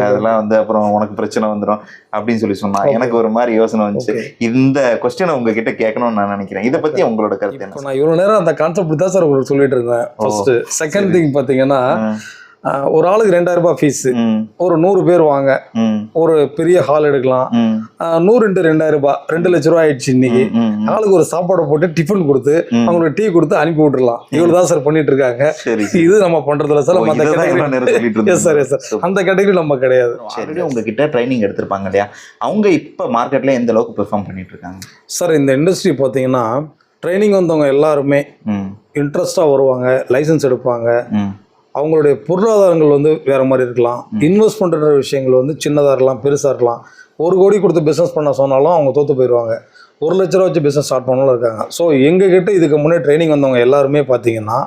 அதெல்லாம் வந்து அப்புறம் உனக்கு பிரச்சனை வந்துடும் அப்படின்னு சொன்னான். எனக்கு ஒரு மாதிரி யோசனை வந்துச்சு. இந்த கொஸ்டினை உங்ககிட்ட கேட்கணும்னு நான் நினைக்கிறேன். இதை பற்றி உங்களோட கருத்து என்ன? நான் இவ்வளோ நேரம் அந்த கான்செப்ட் தான் சார் உங்களுக்கு சொல்லிட்டு இருந்தேன். ஃபர்ஸ்ட் செகண்ட் திங் பார்த்தீங்கன்னா, ஒரு ஆளுக்கு 2000 ரூபாய் ஃபீஸு, ஒரு 100 பேர் வாங்க, ஒரு பெரிய ஹால் எடுக்கலாம். 100 × 2000 ரூபாய் 2 லட்ச ரூபாய் ஆயிடுச்சு. இன்னைக்கு ஆளுக்கு ஒரு சாப்பாடை போட்டு டிஃபன் கொடுத்து அவங்களுக்கு டீ கொடுத்து அனுப்பி விட்டுருலாம். இவ்வளவு தான் சார் பண்ணிட்டு இருக்காங்க. இது நம்ம பண்றதுல சார் அந்த கேட்டகரி நம்ம கிடையாது. உங்ககிட்ட ட்ரைனிங் எடுத்திருப்பாங்க இல்லையா, அவங்க இப்ப மார்க்கெட்ல எந்த அளவுக்கு பெர்ஃபார்ம் பண்ணிட்டு இருக்காங்க சார்? இந்த இண்டஸ்ட்ரி பார்த்தீங்கன்னா, ட்ரைனிங் வந்தவங்க எல்லாருமே இன்ட்ரெஸ்டா வருவாங்க, லைசன்ஸ் எடுப்பாங்க. அவங்களுடைய பொருளாதாரங்கள் வந்து வேறு மாதிரி இருக்கலாம். இன்வெஸ்ட் பண்ணுற விஷயங்கள் வந்து சின்னதாக இருக்கலாம், பெருசாக இருக்கலாம். 1 கோடி கொடுத்து பிஸ்னஸ் பண்ண சொன்னாலும் அவங்க தோற்று போயிடுவாங்க. 1 லட்ச ரூபா வச்சு பிஸ்னஸ் ஸ்டார்ட் பண்ணாலும் இருக்காங்க. ஸோ எங்ககிட்ட இதுக்கு முன்னே ட்ரைனிங் வந்தவங்க எல்லாருமே பார்த்தீங்கன்னா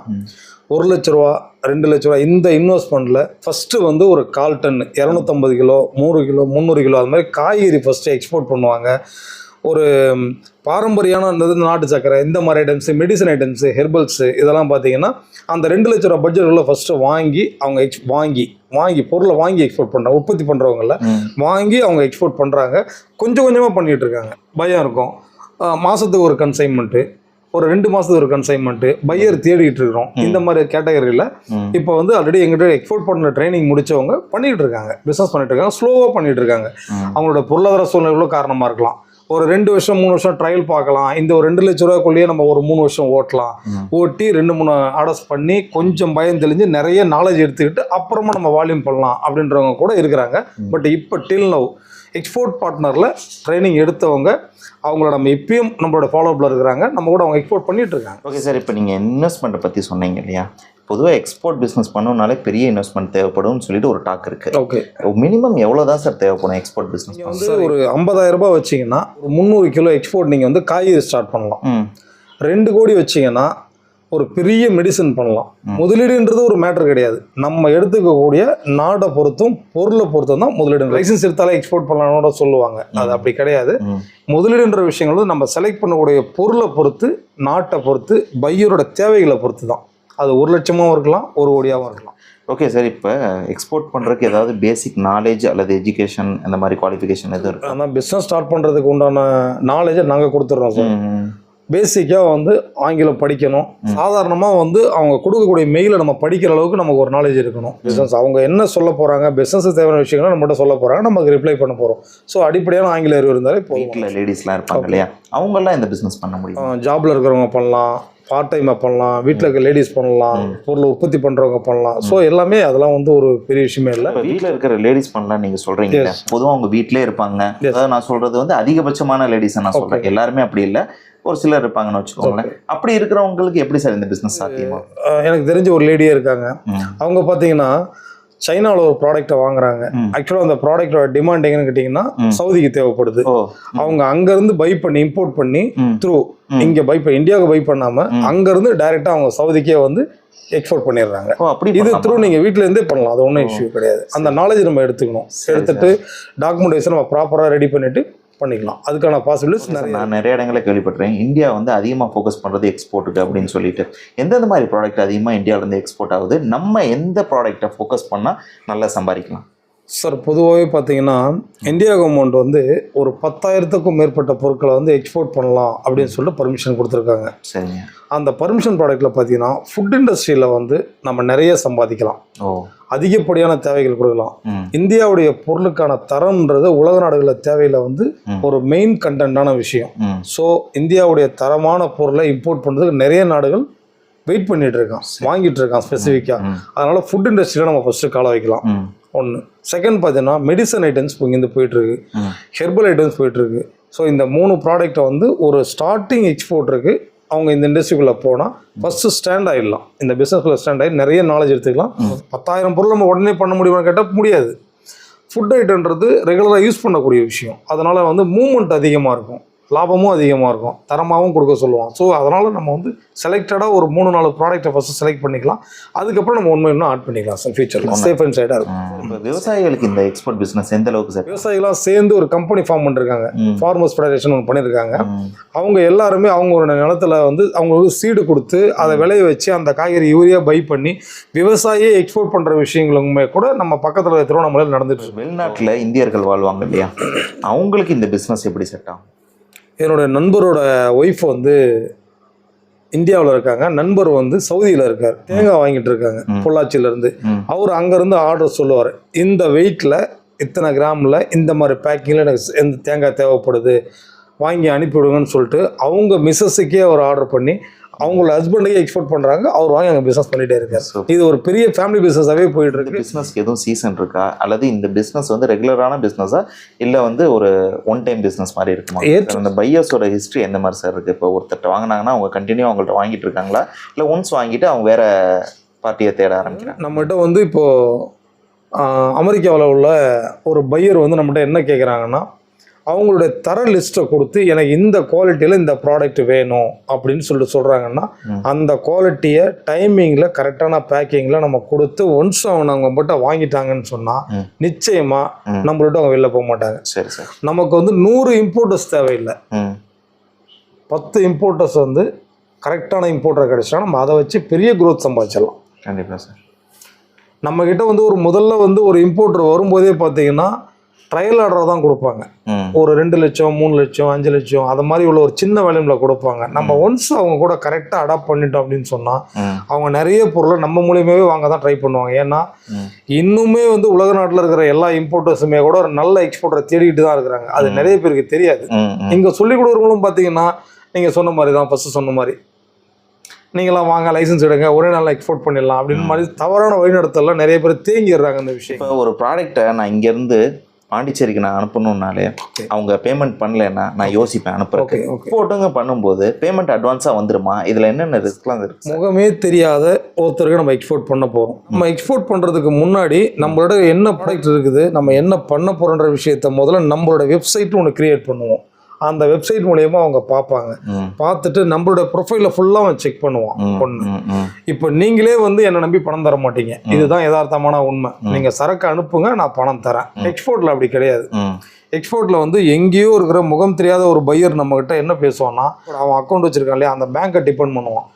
1 லட்ச ரூபா 2 லட்ச ரூபா இந்த இன்வெஸ்ட்மெண்ட்டில் ஃபஸ்ட்டு வந்து ஒரு 1/4 டன் 250 கிலோ 3 கிலோ 300 கிலோ அது மாதிரி காய்கறி ஃபஸ்ட்டு எக்ஸ்போர்ட் பண்ணுவாங்க. ஒரு பாரம்பரியான நாட்டு சக்கரை, இந்த மாதிரி ஐட்டம்ஸு, மெடிசன் ஐட்டம்ஸு, ஹெர்பல்ஸு இதெல்லாம் பார்த்தீங்கன்னா அந்த 2 லட்ச ரூபா பட்ஜெட்டுக்குள்ள ஃபஸ்ட்டு வாங்கி அவங்க வாங்கி பொருளை வாங்கி எக்ஸ்போர்ட் பண்ணுறாங்க. உற்பத்தி பண்ணுறவங்கள வாங்கி அவங்க எக்ஸ்போர்ட் பண்ணுறாங்க. கொஞ்சம் கொஞ்சமாக பண்ணிகிட்டு இருக்காங்க. பயம் இருக்கும். மாதத்துக்கு ஒரு கன்சைன்மெண்ட்டு, ஒரு 2 மாதத்துக்கு ஒரு கன்சைன்மெண்ட்டு, பையர் தேடிட்டு இருக்கிறோம். இந்த மாதிரி கேட்டகரியில் இப்போ வந்து ஆல்ரெடி எங்கிட்ட எக்ஸ்போர்ட் பண்ண ட்ரைனிங் முடித்தவங்க பண்ணிகிட்டு இருக்காங்க, பிஸ்னஸ் பண்ணிட்டு இருக்காங்க, ஸ்லோவாக பண்ணிகிட்டு இருக்காங்க. அவங்களோட பொருளாதார சூழ்நிலைகளும் காரணமாக இருக்கலாம். ஒரு 2 வருஷம் 3 வருஷம் ட்ரையல் பார்க்கலாம். இந்த ஒரு 2 லட்ச ரூபாய்க்குள்ளேயே நம்ம ஒரு 3 வருஷம் ஓட்டலாம். ஓட்டி 2-3 ஆர்டர்ஸ் பண்ணி கொஞ்சம் பயம் தெளிஞ்சு நிறைய நாலேஜ் எடுத்துக்கிட்டு அப்புறமா நம்ம வால்யூம் பண்ணலாம் அப்படின்றவங்க கூட இருக்கிறாங்க. பட் இப்போ டில் நவ் எக்ஸ்போர்ட் பார்ட்னரில் ட்ரைனிங் எடுத்தவங்க அவங்கள நம்ம இப்பயும் நம்மளோட ஃபாலோஅப்பில் இருக்கிறாங்க. நம்ம கூட அவங்க எக்ஸ்போர்ட் பண்ணிட்டு இருக்காங்க. ஓகே சார், இப்போ நீங்கள் இன்வெஸ்ட்மெண்ட்டை பற்றி சொன்னீங்க இல்லையா, பொதுவாக எக்ஸ்போர்ட் பிஸ்னஸ் பண்ணணும்னாலே பெரிய இன்வெஸ்ட்மெண்ட் தேவைப்படும்னு சொல்லிட்டு ஒரு டாக் இருக்குது. ஓகே, மினிமம் எவ்வளோ தான் சார் தேவைப்படும் எக்ஸ்போர்ட் பிஸ்னஸ்? வந்து ஒரு 50,000 ரூபாய் வச்சிங்கன்னா ஒரு 300 கிலோ எக்ஸ்போர்ட் நீங்கள் வந்து காய்கறி ஸ்டார்ட் பண்ணலாம். 2 கோடி வச்சிங்கன்னா ஒரு பெரிய மெடிசன் பண்ணலாம். முதலீடுன்றது ஒரு மேட்டர் கிடையாது. நம்ம எடுத்துக்கக்கூடிய நாட்டை பொறுத்தும் பொருளை பொறுத்தும் தான் முதலீடு. லைசன்ஸ் எடுத்தாலே எக்ஸ்போர்ட் பண்ணலாம்னு சொல்லுவாங்க. அது அப்படி கிடையாது. முதலீடுன்ற விஷயங்கள் நம்ம செலக்ட் பண்ணக்கூடிய பொருளை பொறுத்து, நாட்டை பொறுத்து, பையரோட தேவைகளை பொறுத்து தான். அது 1 லட்சமாகவும் இருக்கலாம், 1 கோடியாகவும் இருக்கலாம். ஓகே சார், இப்போ எக்ஸ்போர்ட் பண்ணுறதுக்கு ஏதாவது பேசிக் நாலேஜ் அல்லது எஜுகேஷன் அந்த மாதிரி குவாலிஃபிகேஷன் எதுவும் இருக்குது? ஆனால் பிஸ்னஸ் ஸ்டார்ட் பண்ணுறதுக்கு உண்டான நாலேஜை நாங்கள் கொடுத்துட்றோம் சார். பேசிக்காக வந்து ஆங்கிலம் படிக்கணும். சாதாரணமாக வந்து அவங்க கொடுக்கக்கூடிய மெயிலை நம்ம படிக்கிற அளவுக்கு நமக்கு ஒரு நாலேஜ் இருக்கணும். பிஸ்னஸ் அவங்க என்ன சொல்ல போகிறாங்க, பிஸ்னஸுக்கு தேவையான விஷயங்களை நம்மகிட்ட சொல்ல போகிறாங்க, நமக்கு ரிப்ளை பண்ண போகிறோம். ஸோ அடிப்படையான ஆங்கில அறிவு இருந்தாலே இப்போ வீட்டில் லேடிஸ்லாம் இருப்பாங்க இல்லையா, அவங்கெல்லாம் இந்த பிஸ்னஸ் பண்ண முடியும். ஜாபில் இருக்கிறவங்க பண்ணலாம், பார்ட் டைமாக பண்ணலாம், வீட்டில் இருக்க லேடிஸ் பண்ணலாம், பொருள் உற்பத்தி பண்ணுறவங்க பண்ணலாம். ஸோ எல்லாமே அதெல்லாம் வந்து ஒரு பெரிய விஷயமே இல்லை. இப்போ வீட்டில் இருக்கிற லேடிஸ் பண்ணலாம் நீங்கள் சொல்கிறீங்க. பொதுவாக அவங்க வீட்டிலே இருப்பாங்க. அதாவது நான் சொல்கிறது வந்து அதிகபட்சமான லேடிஸை நான் சொல்கிறேன். எல்லாருமே அப்படி இல்லை, ஒரு சிலர் இருப்பாங்கன்னு வச்சுக்கோங்களேன். அப்படி இருக்கிறவங்களுக்கு எப்படி சார் இந்த பிஸ்னஸ் சாத்தியமா? எனக்கு தெரிஞ்ச ஒரு லேடியே இருக்காங்க. அவங்க பார்த்தீங்கன்னா சைனாவில் ஒரு ப்ராடக்டை வாங்குறாங்க. ஆக்சுவலாக அந்த ப்ராடக்டோட டிமாண்ட் எங்கன்னு கேட்டிங்கன்னா சவுதிக்கு தேவைப்படுது. அவங்க அங்கேருந்து பை பண்ணி இம்போர்ட் பண்ணி த்ரூ இங்கே பை பண்ணி இந்தியாவுக்கு பை பண்ணாமல் அங்கேருந்து டைரெக்டாக அவங்க சவுதிக்கே வந்து எக்ஸ்போர்ட் பண்ணிடுறாங்க. இது த்ரூ நீங்கள் வீட்டிலேருந்தே பண்ணலாம். அது ஒன்றும் இஷ்யூ கிடையாது. அந்த நாலேஜ் நம்ம எடுத்துக்கணும். எடுத்துட்டு டாக்குமெண்டேஷன் நம்ம ப்ராப்பராக ரெடி பண்ணிவிட்டு பண்ணிக்கலாம். அதுக்கான பாசிபிலிட்டிஸ் நிறைய. நான் நிறைய இடங்களில் கேள்விப்பட்டிருக்கேன் இந்தியா வந்து அதிகமாக ஃபோக்கஸ் பண்ணுறது எக்ஸ்போர்ட்டுக்கு அப்படின்னு சொல்லிட்டு. எந்தெந்த மாதிரி ப்ராடக்ட் அதிகமாக இந்தியாவிலேருந்து எக்ஸ்போர்ட் ஆகுது, நம்ம எந்த ப்ராடக்டை ஃபோக்கஸ் பண்ணால் நல்லா சம்பாதிக்கலாம்? சார் பொதுவாகவே பார்த்தீங்கன்னா இந்தியா கவர்மெண்ட் வந்து ஒரு 10,000க்கும் மேற்பட்ட பொருட்களை வந்து எக்ஸ்போர்ட் பண்ணலாம் அப்படின்னு சொல்லிட்டு பர்மிஷன் கொடுத்துருக்காங்க. சரிங்க. அந்த பர்மிஷன் ப்ராடக்ட்டில் பார்த்தீங்கன்னா ஃபுட் இண்டஸ்ட்ரியில் வந்து நம்ம நிறைய சம்பாதிக்கலாம். அதிகப்படியான தேவைகள் கொடுக்கலாம். இந்தியாவுடைய பொருளுக்கான தரம்ன்றது உலக நாடுகளில் தேவையில் வந்து ஒரு மெயின் கண்டென்ட்டான விஷயம். ஸோ இந்தியாவுடைய தரமான பொருளை இம்போர்ட் பண்ணுறதுக்கு நிறைய நாடுகள் வெயிட் பண்ணிட்டு இருக்கான், வாங்கிட்டு இருக்கான் ஸ்பெசிஃபிக்காக. அதனால ஃபுட் இண்டஸ்ட்ரியில் நம்ம ஃபர்ஸ்ட் கால வைக்கலாம். ஒன்று. செகண்ட் பார்த்தீங்கன்னா மெடிசன் ஐட்டம்ஸ் இங்கேருந்து போயிட்டுருக்கு, ஹெர்பல் ஐட்டம்ஸ் போயிட்டுருக்கு. ஸோ இந்த 3 ப்ராடக்டை வந்து ஒரு ஸ்டார்டிங் எக்ஸ்போர்ட்டருக்கு அவங்க இந்த இண்டஸ்ட்ரிக்குள்ளே போனால் ஃபஸ்ட்டு ஸ்டாண்ட் ஆகிடலாம். இந்த பிஸ்னஸ்க்குள்ளே ஸ்டாண்ட் ஆகி நிறைய நாலேஜ் எடுத்துக்கலாம். 10,000 பொருள் நம்ம உடனே பண்ண முடியுமான்னு கேட்டால் முடியாது. ஃபுட் ஐட்டம்ன்றது ரெகுலராக யூஸ் பண்ணக்கூடிய விஷயம். அதனால் வந்து மூவ்மெண்ட் அதிகமாக இருக்கும், லாபமும் அதிகமாக இருக்கும், தரமாகவும் கொடுக்க சொல்லுவோம். ஸோ அதனால் நம்ம வந்து செலக்டடாக ஒரு 3-4 ப்ராடக்ட்டை ஃபஸ்ட்டு செலக்ட் பண்ணிக்கலாம். அதுக்கப்புறம் நம்ம இன்னும் ஆட் பண்ணிக்கலாம் சார் ஃபியூச்சரில். சேஃப் அண்ட் சைடாக இருக்கும். இப்போ விவசாயிகளுக்கு இந்த எக்ஸ்போர்ட் பிஸ்னஸ் எந்த அளவுக்கு சார்? விவசாயிகளாம் சேர்ந்து ஒரு கம்பெனி ஃபார்ம் பண்ணிருக்காங்க, ஃபார்மர்ஸ் ஃபெடரேஷன் ஒன்று பண்ணியிருக்காங்க. அவங்க எல்லாருமே அவங்களோட நிலத்துல வந்து அவங்களுக்கு சீடு கொடுத்து அதை விளைய வச்சு அந்த காய்கறி யூரியா பை பண்ணி விவசாயியே எக்ஸ்போர்ட் பண்ணுற விஷயங்களுமே கூட நம்ம பக்கத்தில் திருவண்ணாமலையில் நடந்துட்டு இருக்கு. வெளிநாட்டில் இந்தியர்கள் வாழ்வாங்க இல்லையா, அவங்களுக்கு இந்த பிஸ்னஸ் எப்படி செட் ஆகும்? என்னோட நண்பரோட ஒய்ஃப் வந்து இந்தியாவில் இருக்காங்க, நண்பர் வந்து சவுதியில் இருக்கார், தேங்காய் வாங்கிட்டு இருக்காங்க பொள்ளாச்சியிலேருந்து. அவர் அங்கேருந்து ஆர்டர் சொல்லுவார், இந்த வெயிட்டில் இத்தனை கிராமில் இந்த மாதிரி பேக்கிங்கில் எனக்கு எந்த தேங்காய் தேவைப்படுது வாங்கி அனுப்பிவிடுங்கன்னு சொல்லிட்டு அவங்க மிஸ்ஸஸுக்கே அவர் ஆர்டர் பண்ணி அவங்களோட ஹஸ்பண்டுக்கே எக்ஸ்போர்ட் பண்ணுறாங்க. அவர் வாங்கி அங்கே பிஸ்னஸ் பண்ணிகிட்டே இருக்காரு. இது ஒரு பெரிய ஃபேமிலி பிஸ்னஸாகவே போயிட்டு இருக்கு. பிஸ்னஸ்க்கு எதுவும் சீசன் இருக்கா, அல்லது இந்த பிஸ்னஸ் வந்து ரெகுலரான பிஸ்னஸா இல்லை வந்து ஒரு ஒன் டைம் பிஸ்னஸ் மாதிரி இருக்குமா? அந்த பையர்ஸோட ஹிஸ்ட்ரி எந்த மாதிரி சார் இருக்குது? இப்போ ஒருத்தர் வாங்கினாங்கன்னா அவங்க கண்டினியூ அவங்கள்ட்ட வாங்கிட்டு இருக்காங்களா, இல்லை ஒன்ஸ் வாங்கிட்டு அவங்க வேற பார்ட்டியை தேட ஆரம்பிக்கிறாங்க? நம்மகிட்ட வந்து இப்போது அமெரிக்காவில் உள்ள ஒரு பையர் வந்து நம்மகிட்ட என்ன கேட்குறாங்கன்னா, அவங்களுடைய தர லிஸ்ட்டை கொடுத்து எனக்கு இந்த குவாலிட்டியில் இந்த ப்ராடக்ட் வேணும் அப்படின்னு சொல்லிட்டு சொல்கிறாங்கன்னா, அந்த குவாலிட்டியை டைமிங்கில் கரெக்டான பேக்கிங்கில் நம்ம கொடுத்து ஒன்ஸ் அவங்க மட்டும் வாங்கிட்டாங்கன்னு சொன்னால் நிச்சயமாக நம்மள்ட்ட அவங்க வெளில போக மாட்டாங்க. சரி சார். நமக்கு வந்து 100 இம்போர்ட்டர்ஸ் தேவையில்லை, 10 இம்போர்ட்டர்ஸ் வந்து கரெக்டான இம்போர்ட்டர் கிடைச்சா நம்ம அதை வச்சு பெரிய க்ரோத் சம்பாதிச்சிடலாம். கண்டிப்பாக சார். நம்மக்கிட்ட வந்து ஒரு முதல்ல வந்து ஒரு இம்போர்ட்டர் வரும்போதே பார்த்தீங்கன்னா ட்ரையல் ஆர்டரை தான் கொடுப்பாங்க. ஒரு 2 லட்சம் 3 லட்சம் 5 லட்சம் அது மாதிரி உள்ள ஒரு சின்ன வேல்யூமில் கொடுப்பாங்க. நம்ம ஒன்ஸ் அவங்க கூட கரெக்டாக அடாப்ட் பண்ணிட்டோம் அப்படின்னு சொன்னால் அவங்க நிறைய பொருளை நம்ம மூலியமாகவே வாங்க தான் ட்ரை பண்ணுவாங்க. ஏன்னா இன்னுமே வந்து உலக நாட்டில் இருக்கிற எல்லா இம்போர்ட்டர்ஸுமே கூட ஒரு நல்ல எக்ஸ்போர்ட்டரை தேடிக்கிட்டு தான் இருக்கிறாங்க. அது நிறைய பேருக்கு தெரியாது. இங்கே சொல்லிக் கொடுக்குறவங்களும் பார்த்தீங்கன்னா நீங்கள் சொன்ன மாதிரி தான், ஃபஸ்ட்டு சொன்ன மாதிரி நீங்களாம் வாங்க லைசன்ஸ் எடுங்க ஒரே நாளில் எக்ஸ்போர்ட் பண்ணிடலாம் அப்படின்னு மாதிரி தவறான வழிநடத்தலாம் நிறைய பேர் தேங்கிடுறாங்க இந்த விஷயம். இப்போ ஒரு ப்ராடக்டை நான் இங்கேருந்து பாண்டிச்சேரிக்கு நான் அனுப்பணும்னாலே அவங்க பேமெண்ட் பண்ணலைன்னா நான் யோசிப்பேன் அனுப்புறேன். எக்ஸ்போர்ட்டுங்க பண்ணும்போது பேமெண்ட் அட்வான்ஸாக வந்துருமா? இதில் என்னென்ன ரிஸ்க்லாம் இருக்குது? முகமே தெரியாத ஒருத்தருக்கு நம்ம எக்ஸ்போர்ட் பண்ண போகிறோம். நம்ம எக்ஸ்போர்ட் பண்ணுறதுக்கு முன்னாடி நம்மளோட என்ன ப்ராடக்ட் இருக்குது, நம்ம என்ன பண்ண போகிறோன்ற விஷயத்த முதல்ல நம்மளோட வெப்சைட் ஒன்று கிரியேட் பண்ணுவோம். அந்த வெப்சைட் மூலயமா அவங்க பார்ப்பாங்க. பார்த்துட்டு நம்மளோட ப்ரொஃபைலை ஃபுல்லாக அவன் செக் பண்ணுவான். ஒன்று. இப்போ நீங்களே வந்து என்னை நம்பி பணம் தர மாட்டீங்க, இதுதான் யதார்த்தமான உண்மை. நீங்கள் சரக்கு அனுப்புங்க, நான் பணம் தரேன். எக்ஸ்போர்ட்டில் அப்படி கிடையாது. எக்ஸ்போர்ட்டில் வந்து எங்கேயோ இருக்கிற முகம் தெரியாத ஒரு பையர் நம்மகிட்ட என்ன பேசுவான்னா, அவன் அக்கௌண்ட் வச்சிருக்கான் இல்லையா, அந்த பேங்க்கை டிபெண்ட் பண்ணுவான்.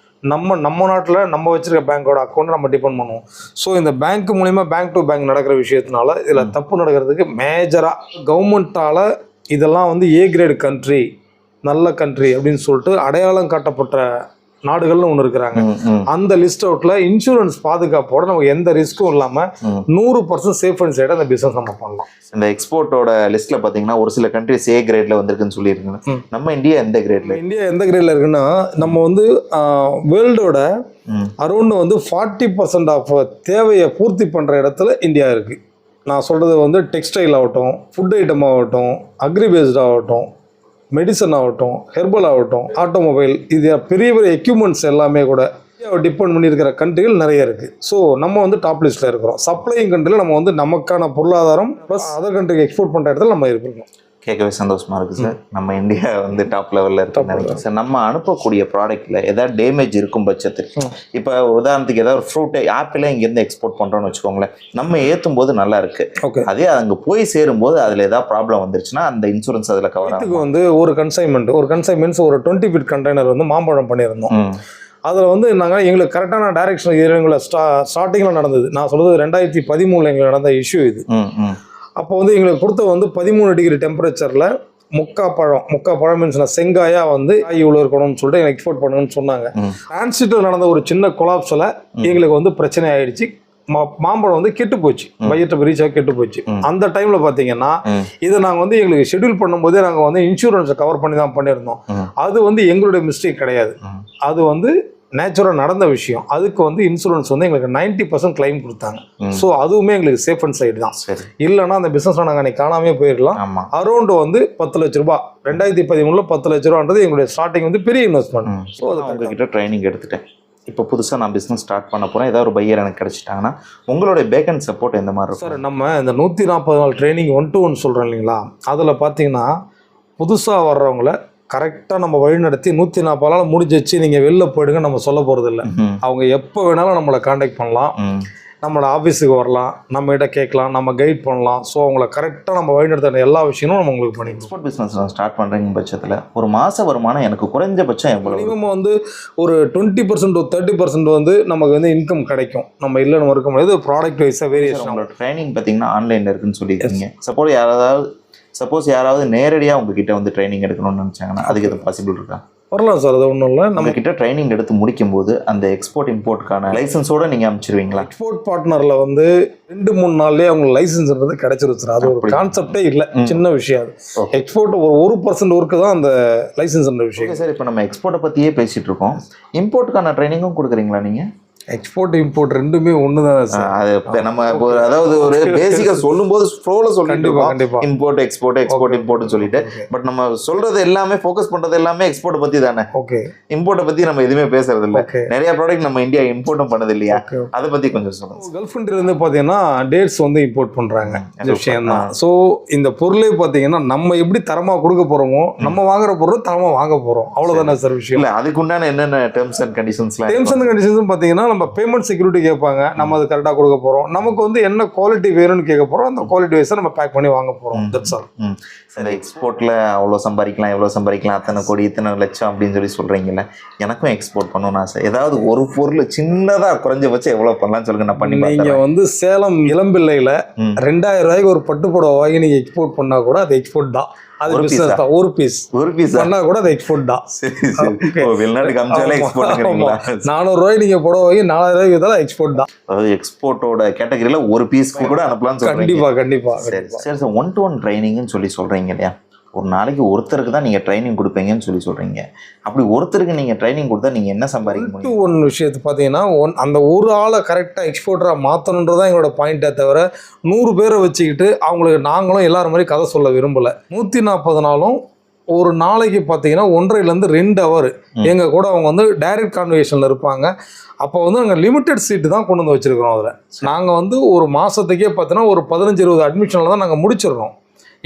நம்ம நாட்டில் நம்ம வச்சிருக்க பேங்க்கோட அக்கௌண்ட் நம்ம டிபெண்ட் பண்ணுவோம். ஸோ இந்த பேங்க் மூலிமா பேங்க் டு பேங்க் நடக்கிற விஷயத்தினால இதில் தப்பு நடக்கிறதுக்கு மேஜராக கவர்மெண்ட்டால் இதெல்லாம் வந்து ஏ கிரேடு கண்ட்ரி, நல்ல கண்ட்ரி அப்படின்னு சொல்லிட்டு அடையாளம் காட்டப்பட்ட நாடுகள்னு ஒன்று இருக்கிறாங்க. அந்த லிஸ்ட் அவுட்டில் இன்சூரன்ஸ் பாதுகாப்போட நமக்கு எந்த ரிஸ்க்கும் இல்லாமல் 100% சேஃப் அண்ட் சைடாக அந்த பிஸ்னஸ் நம்ம பண்ணலாம். இந்த எக்ஸ்போர்ட்டோட லிஸ்ட்டில் பார்த்தீங்கன்னா ஒரு சில கண்ட்ரிஸ் ஏ கிரேடில் வந்திருக்குன்னு சொல்லியிருக்காங்க. நம்ம இந்தியா எந்த கிரேடில்? இந்தியா எந்த கிரேடில் இருக்குன்னா, நம்ம வந்து வேர்ல்டோட அரௌண்ட் வந்து 40% ஆஃப் தேவையை பூர்த்தி பண்ணுற இடத்துல இந்தியா இருக்குது. நான் சொல்கிறது வந்து டெக்ஸ்டைல் ஆகட்டும், ஃபுட் ஐட்டம் ஆகட்டும், அக்ரி பேஸ்ட் ஆகட்டும், மெடிசன் ஆகட்டும், ஹெர்பல் ஆகட்டும், ஆட்டோமொபைல், இது பெரிய பெரிய எக்யூப்மெண்ட்ஸ் எல்லாமே கூட டிபெண்ட் பண்ணியிருக்கிற கண்ட்ரிகள் நிறைய இருக்குது. ஸோ நம்ம வந்து டாப் லிஸ்ட்டில் இருக்கிறோம். சப்ளையிங் கண்ட்ரியில் நம்ம வந்து நமக்கான பொருளாதாரம் ப்ளஸ் அதர் கண்ட்ரிக்கு எக்ஸ்போர்ட் பண்ணுற இடத்துல நம்ம இருக்கோம். கேட்கவே சந்தோஷமா இருக்கு சார். நம்ம இந்தியா வந்து டாப் லெவலில் இருக்குன்னு நினைக்கிறேன் சார். நம்ம அனுப்பக்கூடிய ப்ராடக்ட்டில் ஏதாவது டேமேஜ் இருக்கும் பட்சத்துக்கு, இப்போ உதாரணத்துக்கு ஏதாவது ஒரு ஃப்ரூட்டு ஆப்பிளே இங்கேருந்து எக்ஸ்போர்ட் பண்ணுறோன்னு வச்சுக்கோங்களேன், நம்ம ஏற்றும் போது நல்லா இருக்கு, அதே அங்கே போய் சேரும்போது அதில் ஏதாவது ப்ராப்ளம் வந்துருச்சுன்னா அந்த இன்சூரன்ஸ் அதில் கவர் ஆகும். வந்து ஒரு கன்சைன்மெண்ட்ஸ் ஒரு 20 feet கண்டெய்னர் வந்து மாம்பழம் பண்ணியிருந்தோம். அதில் வந்து நாங்கள் எங்களுக்கு கரெக்டான டைரக்ஷன் எங்களை ஸ்டார்டிங்கில் நடந்தது. நான் சொல்கிறது 2013 எங்களுக்கு நடந்த இஷ்யூ இது. அப்போ வந்து எங்களுக்கு கொடுத்த வந்து 13 டிகிரி டெம்பரேச்சரில் முக்கா பழம் மீன்ஸ் செங்காயாக வந்து இவ்வளோ இருக்கணும்னு சொல்லிட்டு எனக்கு எக்ஸ்போர்ட் பண்ணணும்னு சொன்னாங்க. டிரான்சிட்டில் நடந்த ஒரு சின்ன கொலாப்ஸில் எங்களுக்கு வந்து பிரச்சனை ஆயிடுச்சு. மாம்பழம் வந்து கெட்டு போச்சு, பட்ஜெட் ரீச் ஆகி கெட்டு போச்சு. அந்த டைம்ல பாத்தீங்கன்னா இதை நாங்கள் வந்து எங்களுக்கு ஷெட்யூல் பண்ணும்போதே நாங்கள் வந்து இன்சூரன்ஸை கவர் பண்ணி தான் பண்ணியிருந்தோம். அது வந்து எங்களுடைய மிஸ்டேக் கிடையாது, அது வந்து நேச்சுரலாக நடந்த விஷயம். அதுக்கு வந்து இன்சூரன்ஸ் வந்து எங்களுக்கு 90% கிளைம் கொடுத்தாங்க. ஸோ அதுவுமே எங்களுக்கு சேஃப் அண்ட் சைடு தான். இல்லைன்னா அந்த பிஸ்னஸ் நாங்கள் அன்னைக்கு காணாமே போயிடலாம். அரௌண்ட் வந்து 10 லட்ச ரூபாய் 2013 10 லட்ச ரூபான்றது எங்களுடைய ஸ்டார்டிங் வந்து பெரிய இன்வெஸ்ட்மெண்ட். ஸோ அது உங்ககிட்ட ட்ரைனிங் எடுத்துட்டேன். இப்போ புதுசாக நான் பிஸ்னஸ் ஸ்டார்ட் பண்ண போகிறேன், ஏதாவது ஒரு பையர் எனக்கு கிடச்சிட்டாங்கன்னா உங்களுடைய பேக் அண்ட் சப்போர்ட் எந்த மாதிரி இருக்கும் சார்? நம்ம இந்த 140 நாள் ட்ரைனிங் 1-to-1 சொல்கிறோம் இல்லைங்களா, அதில் பார்த்தீங்கன்னா புதுசாக வர்றவங்கள கரெக்டாக நம்ம வழிநடத்தி 140 நாள் முடிஞ்சிச்சு நீங்கள் வெளில போயிடுங்க நம்ம சொல்ல போகிறது இல்லை. அவங்க எப்போ வேணாலும் நம்மளை காண்டாக்ட் பண்ணலாம், நம்மளோட ஆஃபீஸுக்கு வரலாம், நம்மகிட்ட கேட்கலாம், நம்ம கைட் பண்ணலாம். ஸோ அவங்கள கரெக்டாக நம்ம வழிநடத்துகிற எல்லா விஷயமும் நம்ம உங்களுக்கு பண்ணி. எக்ஸ்போர்ட் பிஸ்னஸ் ஸ்டார்ட் பண்ணுறீங்க பட்சத்தில் ஒரு மாத வருமானம் எனக்கு குறைஞ்சபட்சம் எவ்வளோ? மினிமம் வந்து ஒரு 20% to 30% வந்து நமக்கு வந்து இன்கம் கிடைக்கும். நம்ம இல்லை நம்ம இருக்க முடியாது. ப்ராடக்ட் வைஸாக வேரியேஷன். நம்மளோட ட்ரைனிங் பார்த்தீங்கன்னா ஆன்லைனில் இருக்குன்னு சொல்லியிருக்கீங்க. சப்போஸ் யாராவது நேரடியாக உங்ககிட்ட வந்து ட்ரைனிங் எடுக்கணும்னு நினச்சாங்கன்னா அதுக்கு எதுவும் பாசிபிள் இருக்கா? வரலாம் சார், அது ஒன்றும் இல்லை. நம்ம கிட்ட ட்ரைனிங் எடுத்து முடிக்கும் போது அந்த எக்ஸ்போர்ட் இம்போர்ட்டுக்கான லைசன்ஸோட நீங்கள் அனுப்பிச்சிருவீங்களா? எக்ஸ்போர்ட் பார்ட்னரில் வந்து 2-3 நாள்லேயே அவங்களுக்கு லைசன்ஸ்ன்றது கிடைச்சிருச்சு. அது ஒரு கான்செப்டே இல்லை, சின்ன விஷயம். அது எக்ஸ்போர்ட் ஒரு 1% ஒர்க்கு தான் அந்த லைசன்ஸ்ன்ற விஷயம். சார், இப்போ நம்ம எக்ஸ்போர்ட்டை பற்றியே பேசிகிட்டு இருக்கோம், இம்போர்ட்டுக்கான ட்ரைனிங்கும் கொடுக்குறீங்களா நீங்கள்? எக்ஸ்போர்ட் இம்போர்ட் ரெண்டுமே ஒன்று தான் சார். அது நம்ம அதாவது ஒரு பேசிக்காக சொல்லும்போது ஃப்ளோவில் சொல்லிட்டு இம்போர்ட் இம்போர்ட்னு சொல்லிட்டு, பட் நம்ம சொல்றது எல்லாமே ஃபோக்கஸ் பண்றது எல்லாமே எக்ஸ்போர்ட்டை பற்றி தானே. ஓகே, இம்போர்ட்டை பற்றி நம்ம எதுவுமே பேசுறது இல்லை. நிறைய ப்ராடக்ட் நம்ம இந்தியா இம்போர்ட்டும் பண்ணது இல்லையா, அதை பற்றி கொஞ்சம் சொல்லுங்க. கல்ஃப் கண்ட்ரிலேருந்து பார்த்தீங்கன்னா டேட்ஸ் வந்து இம்போர்ட் பண்ணுறாங்க, இந்த விஷயம் தான். ஸோ இந்த பொருளே பார்த்தீங்கன்னா நம்ம எப்படி தரமாக கொடுக்க போகிறோமோ, நம்ம வாங்குற பொருள் தரமாக வாங்க போகிறோம், அவ்வளோதானே சார் விஷயம். இல்லை, அதுக்குண்டான என்னென்ன டேர்ம்ஸ் அண்ட் கண்டிஷன்ஸ் பார்த்தீங்கன்னா நம்ம பேமெண்ட் செக்யூரிட்டி கேட்பாங்க, நம்ம அது கரெக்டாக கொடுக்க போகிறோம். நமக்கு வந்து என்ன குவாலிட்டி வேணும்னு கேட்க போகிறோம், அந்த குவாலிட்டி வைஸாக நம்ம பேக் பண்ணி வாங்க போகிறோம். That's all. சரி, எக்ஸ்போர்ட்டில் அவ்வளோ சம்பாதிக்கலாம், எவ்வளோ சம்பாதிக்கலாம், அத்தனை கோடி இத்தனை லட்சம் அப்படின்னு சொல்கிறீங்கல்ல, எனக்கும் எக்ஸ்போர்ட் பண்ணணும்னு ஆசை. ஏதாவது ஒரு பொருள் சின்னதாக குறைஞ்சபட்சம் எவ்வளோ பண்ணலாம்னு சொல்லுங்க, நான் பண்ணி. நீங்கள் வந்து சேலம் இளம்பிள்ளையில் 2000 ரூபாய்க்கு ஒரு பட்டுப்புடவை வாங்கி நீங்கள் எக்ஸ்போர்ட் பண்ணால் கூட அது எக்ஸ்போர்ட் தான். அது பிசினஸ் தான். ஒரு பீஸ் பண்ணா கூட அது எக்ஸ்போர்ட் தான். வெளிநாட்டுக்கு அனுப்பிச்சாலே எக்ஸ்போர்ட். 400 ரூபாய் நீங்க புடவை வாங்கி 4000 ரூபாய்க்கு தான் எக்ஸ்போர்ட் தான். அதாவது எக்ஸ்போர்ட்டோட கேட்டகரியில ஒரு பீஸ் கூட அனுப்பலாம்னு சொல்றீங்க. கண்டிப்பா. சரி சார், 1-to-1 ட்ரைனிங்னு சொல்றீங்க இல்லையா, ஒரு நாளைக்கு ஒருத்தருக்கு தான் நீங்கள் ட்ரைனிங் கொடுப்பீங்கன்னு சொல்கிறீங்க. அப்படி ஒருத்தருக்கு நீங்கள் ட்ரைனிங் கொடுத்தா நீங்கள் என்ன சம்பாதிக்க முடியும்? 1-to-1 விஷயத்தை பார்த்தீங்கன்னா அந்த ஒரு ஆளை கரெக்டாக எக்ஸ்போர்ட்டராக மாற்றணுன்றதான் எங்களோட பாயிண்ட்டே தவிர 100 பேரை வச்சுக்கிட்டு அவங்களுக்கு நாங்களும் எல்லாரும் மாதிரி கதை சொல்ல விரும்பலை. 140 நாளும் ஒரு நாளைக்கு பார்த்தீங்கன்னா 1.5 to 2 hour எங்கள் கூட அவங்க வந்து டைரக்ட் கான்வர்சேஷனில் இருப்பாங்க. அப்போ வந்து நாங்கள் லிமிட்டட் சீட்டு தான் கொண்டு வந்து வச்சுருக்கிறோம். அதில் நாங்கள் வந்து ஒரு மாதத்துக்கே பார்த்தீங்கன்னா ஒரு 15-20 அட்மிஷனில் தான் நாங்கள் முடிச்சிடுறோம்.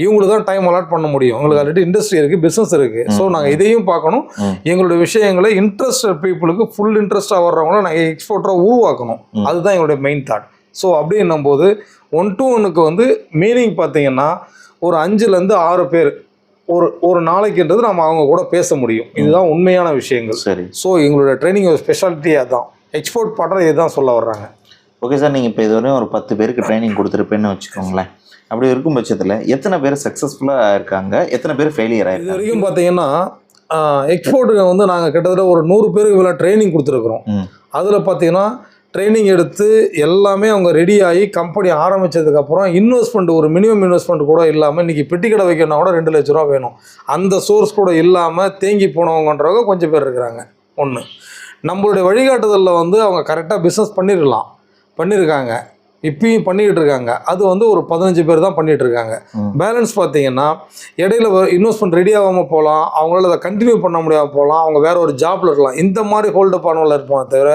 இவங்களுக்கு தான் டைம் அலாட் பண்ண முடியும். உங்களுக்கு ஆல்ரெடி இண்டஸ்ட்ரி இருக்குது, பிஸ்னஸ் இருக்குது. ஸோ நாங்கள் இதையும் பார்க்கணும். எங்களுடைய விஷயங்களை இன்ட்ரெஸ்டட் பீப்புளுக்கு ஃபுல் இன்ட்ரெஸ்ட்டாக வர்றவங்கள நாங்கள் எக்ஸ்போர்ட்டராக உருவாக்கணும். அதுதான் எங்களுடைய மெயின் தாட். ஸோ அப்படின்னும் போது 1-to-1 வந்து மீனிங் பார்த்தீங்கன்னா ஒரு 5-6 பேர் ஒரு நாளைக்குன்றது நம்ம அவங்க கூட பேச முடியும். இதுதான் உண்மையான விஷயங்கள். சரி. ஸோ எங்களுடைய ட்ரைனிங் ஸ்பெஷாலிட்டி அதுதான். எக்ஸ்போர்ட் பண்ணுறது இதுதான் சொல்ல வர்றாங்க. ஓகே சார், நீங்கள் இப்போ இதுவரையும் ஒரு 10 பேருக்கு ட்ரைனிங் கொடுத்துருப்பேன்னு வச்சுக்கோங்களேன். அப்படி இருக்கும் பட்சத்தில் எத்தனை பேர் சக்ஸஸ்ஃபுல்லாக இருக்காங்க, எத்தனை பேர் ஃபெயிலியர் ஆகிருக்கு? இது வரைக்கும் பார்த்தீங்கன்னா எக்ஸ்போர்ட்டுக்கு வந்து நாங்கள் கிட்டத்தட்ட ஒரு 100 பேருக்கு இவ்வளோ ட்ரைனிங் கொடுத்துருக்குறோம். அதில் பார்த்தீங்கன்னா ட்ரைனிங் எடுத்து எல்லாமே அவங்க ரெடி ஆகி கம்பெனி ஆரம்பித்ததுக்கப்புறம் இன்வெஸ்ட்மெண்ட் ஒரு மினிமம் இன்வெஸ்ட்மெண்ட் கூட இல்லாமல் இன்றைக்கி பெட்டி கடை வைக்கணும்னா கூட 2 லட்ச ரூபா வேணும். அந்த சோர்ஸ் கூட இல்லாமல் தேங்கி போனவங்கன்றவங்க கொஞ்சம் பேர் இருக்கிறாங்க. ஒன்று, நம்மளுடைய வழிகாட்டுதலில் வந்து அவங்க கரெக்டாக பிஸ்னஸ் பண்ணியிருக்காங்க. இப்பயும் பண்ணிக்கிட்டு இருக்காங்க. அது வந்து ஒரு 15 பேர் தான் பண்ணிகிட்டு இருக்காங்க. பேலன்ஸ் பார்த்தீங்கன்னா இடையில இன்வெஸ்ட்மெண்ட் ரெடி ஆகாமல் போகலாம், அவங்களால அதை கண்டினியூ பண்ண முடியாமல் போகலாம், அவங்க வேறு ஒரு ஜாப்பில் இருக்கலாம், இந்த மாதிரி ஹோல்டப் ஆனவங்கள இருப்பாங்க. தவிர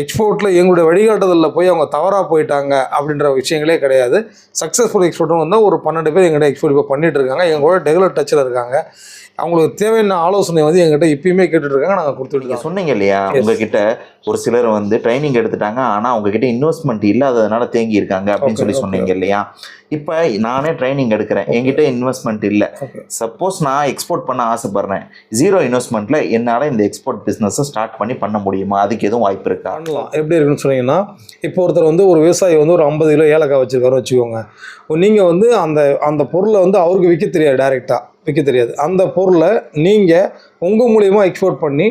எக்ஸ்போர்ட்டில் எங்களுடைய வழிகாட்டுதலில் போய் அவங்க தவறாக போயிட்டாங்க அப்படின்ற விஷயங்களே கிடையாது. சக்ஸஸ்ஃபுல் எக்ஸ்போர்ட்டும் வந்து ஒரு 12 பேர் எங்கள்கிட்ட எக்ஸ்போர்ட் இப்போ பண்ணிகிட்டு இருக்காங்க. எங்களோட ரெகுலர் டச்சில் இருக்காங்க. அவங்களுக்கு தேவையான ஆலோசனை வந்து எங்கள்கிட்ட இப்பயுமே கேட்டுட்டு இருக்காங்க. நாங்கள் கொடுத்துட்டு இருக்கோம். சொன்னீங்க இல்லையா, உங்ககிட்ட ஒரு சிலர் வந்து ட்ரைனிங் எடுத்துட்டாங்க, ஆனால் உங்ககிட்ட இன்வெஸ்ட்மெண்ட் இல்லாததுனால தேங்கி இருக்காங்க அப்படின்னு சொன்னீங்க இல்லையா. இப்போ நானே ட்ரைனிங் எடுக்கிறேன், என்கிட்ட இன்வெஸ்ட்மெண்ட் இல்லை. சப்போஸ் நான் எக்ஸ்போர்ட் பண்ண ஆசைப்படுறேன், 0 இன்வெஸ்ட்மெண்ட்டில் என்னால் இந்த எக்ஸ்போர்ட் பிஸ்னஸை ஸ்டார்ட் பண்ண முடியுமா? அதுக்கு எதுவும் வாய்ப்பு இருக்கா? பண்ணலாம். எப்படி இருக்குன்னு சொன்னீங்கன்னா, இப்போ ஒருத்தர் வந்து ஒரு விவசாயி வந்து ஒரு 50 கிலோ ஏலக்காய் வச்சுருக்காரு வச்சுக்கோங்க. நீங்கள் வந்து அந்த பொருளை வந்து அவருக்கு விற்க தெரியாது, டைரெக்டாக விற்க தெரியாது. அந்த பொருளை நீங்கள் உங்கள் மூலியமாக எக்ஸ்போர்ட் பண்ணி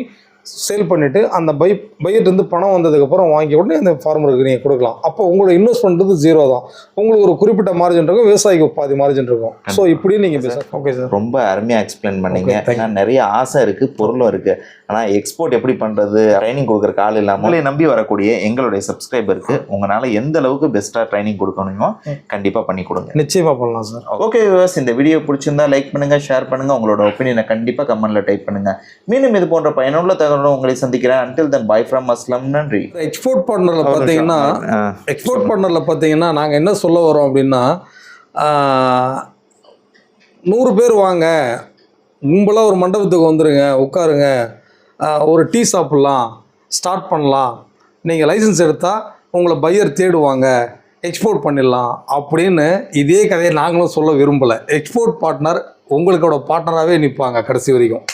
சேல் பண்ணிவிட்டு அந்த பையர்ட்டு பணம் வந்ததுக்கப்புறம் வாங்கி உடனே அந்த ஃபார்மருக்கு நீங்கள் கொடுக்கலாம். அப்போ உங்களோட இன்வெஸ்ட்மெண்ட் வந்து 0 தான். உங்களுக்கு ஒரு குறிப்பிட்ட மார்ஜின் இருக்கும், விவசாயிக்கு பாதி மார்ஜின் இருக்கும். ஸோ இப்படி நீங்கள் பேச. ஓகே சார், ரொம்ப அருமையாக எக்ஸ்பிளைன் பண்ணீங்க. ஏன்னா நிறைய ஆசை இருக்குது, பொருளும் இருக்குது, ஆனால் எக்ஸ்போர்ட் எப்படி பண்ணுறது, ட்ரைனிங் கொடுக்குறக்கு ஆள் இல்லாமல் உங்களை நம்பி வரக்கூடிய எங்களுடைய சப்ஸ்கிரைபருக்கு உங்களால் எந்த அளவுக்கு பெஸ்ட்டாக ட்ரைனிங் கொடுக்கணுமோ கண்டிப்பாக பண்ணி கொடுங்க. நிச்சயமாக பண்ணலாம் சார். ஓகே வியூவர்ஸ், இந்த வீடியோ பிடிச்சிருந்தா லைக் பண்ணுங்கள், ஷேர் பண்ணுங்கள், உங்களோட ஒப்பீனியனை கண்டிப்பாக கமெண்ட்டில் டைப் பண்ணுங்கள். மீண்டும் இது போன்ற பயனுள்ள தகவலும் உங்களை சந்திக்கிறேன். until then bye from Aslam. நன்றி. எக்ஸ்போர்ட் பார்ட்னரில் பார்த்தீங்கன்னா நாங்கள் என்ன சொல்ல வரோம் அப்படின்னா, 100 பேர் வாங்க, கும்பலாக ஒரு மண்டபத்துக்கு வந்துடுங்க, உட்காருங்க, ஒரு டீ சாப்பிட்லாம், ஸ்டார்ட் பண்ணலாம், நீங்கள் லைசன்ஸ் எடுத்தால் உங்களை பையர் தேடுவாங்க, எக்ஸ்போர்ட் பண்ணிடலாம் அப்படின்னு இதே கதையை நாங்களும் சொல்ல விரும்பலை. எக்ஸ்போர்ட் பார்ட்னர் உங்களுக்கோட பார்ட்னராகவே நிற்பாங்க கடைசி வரைக்கும்.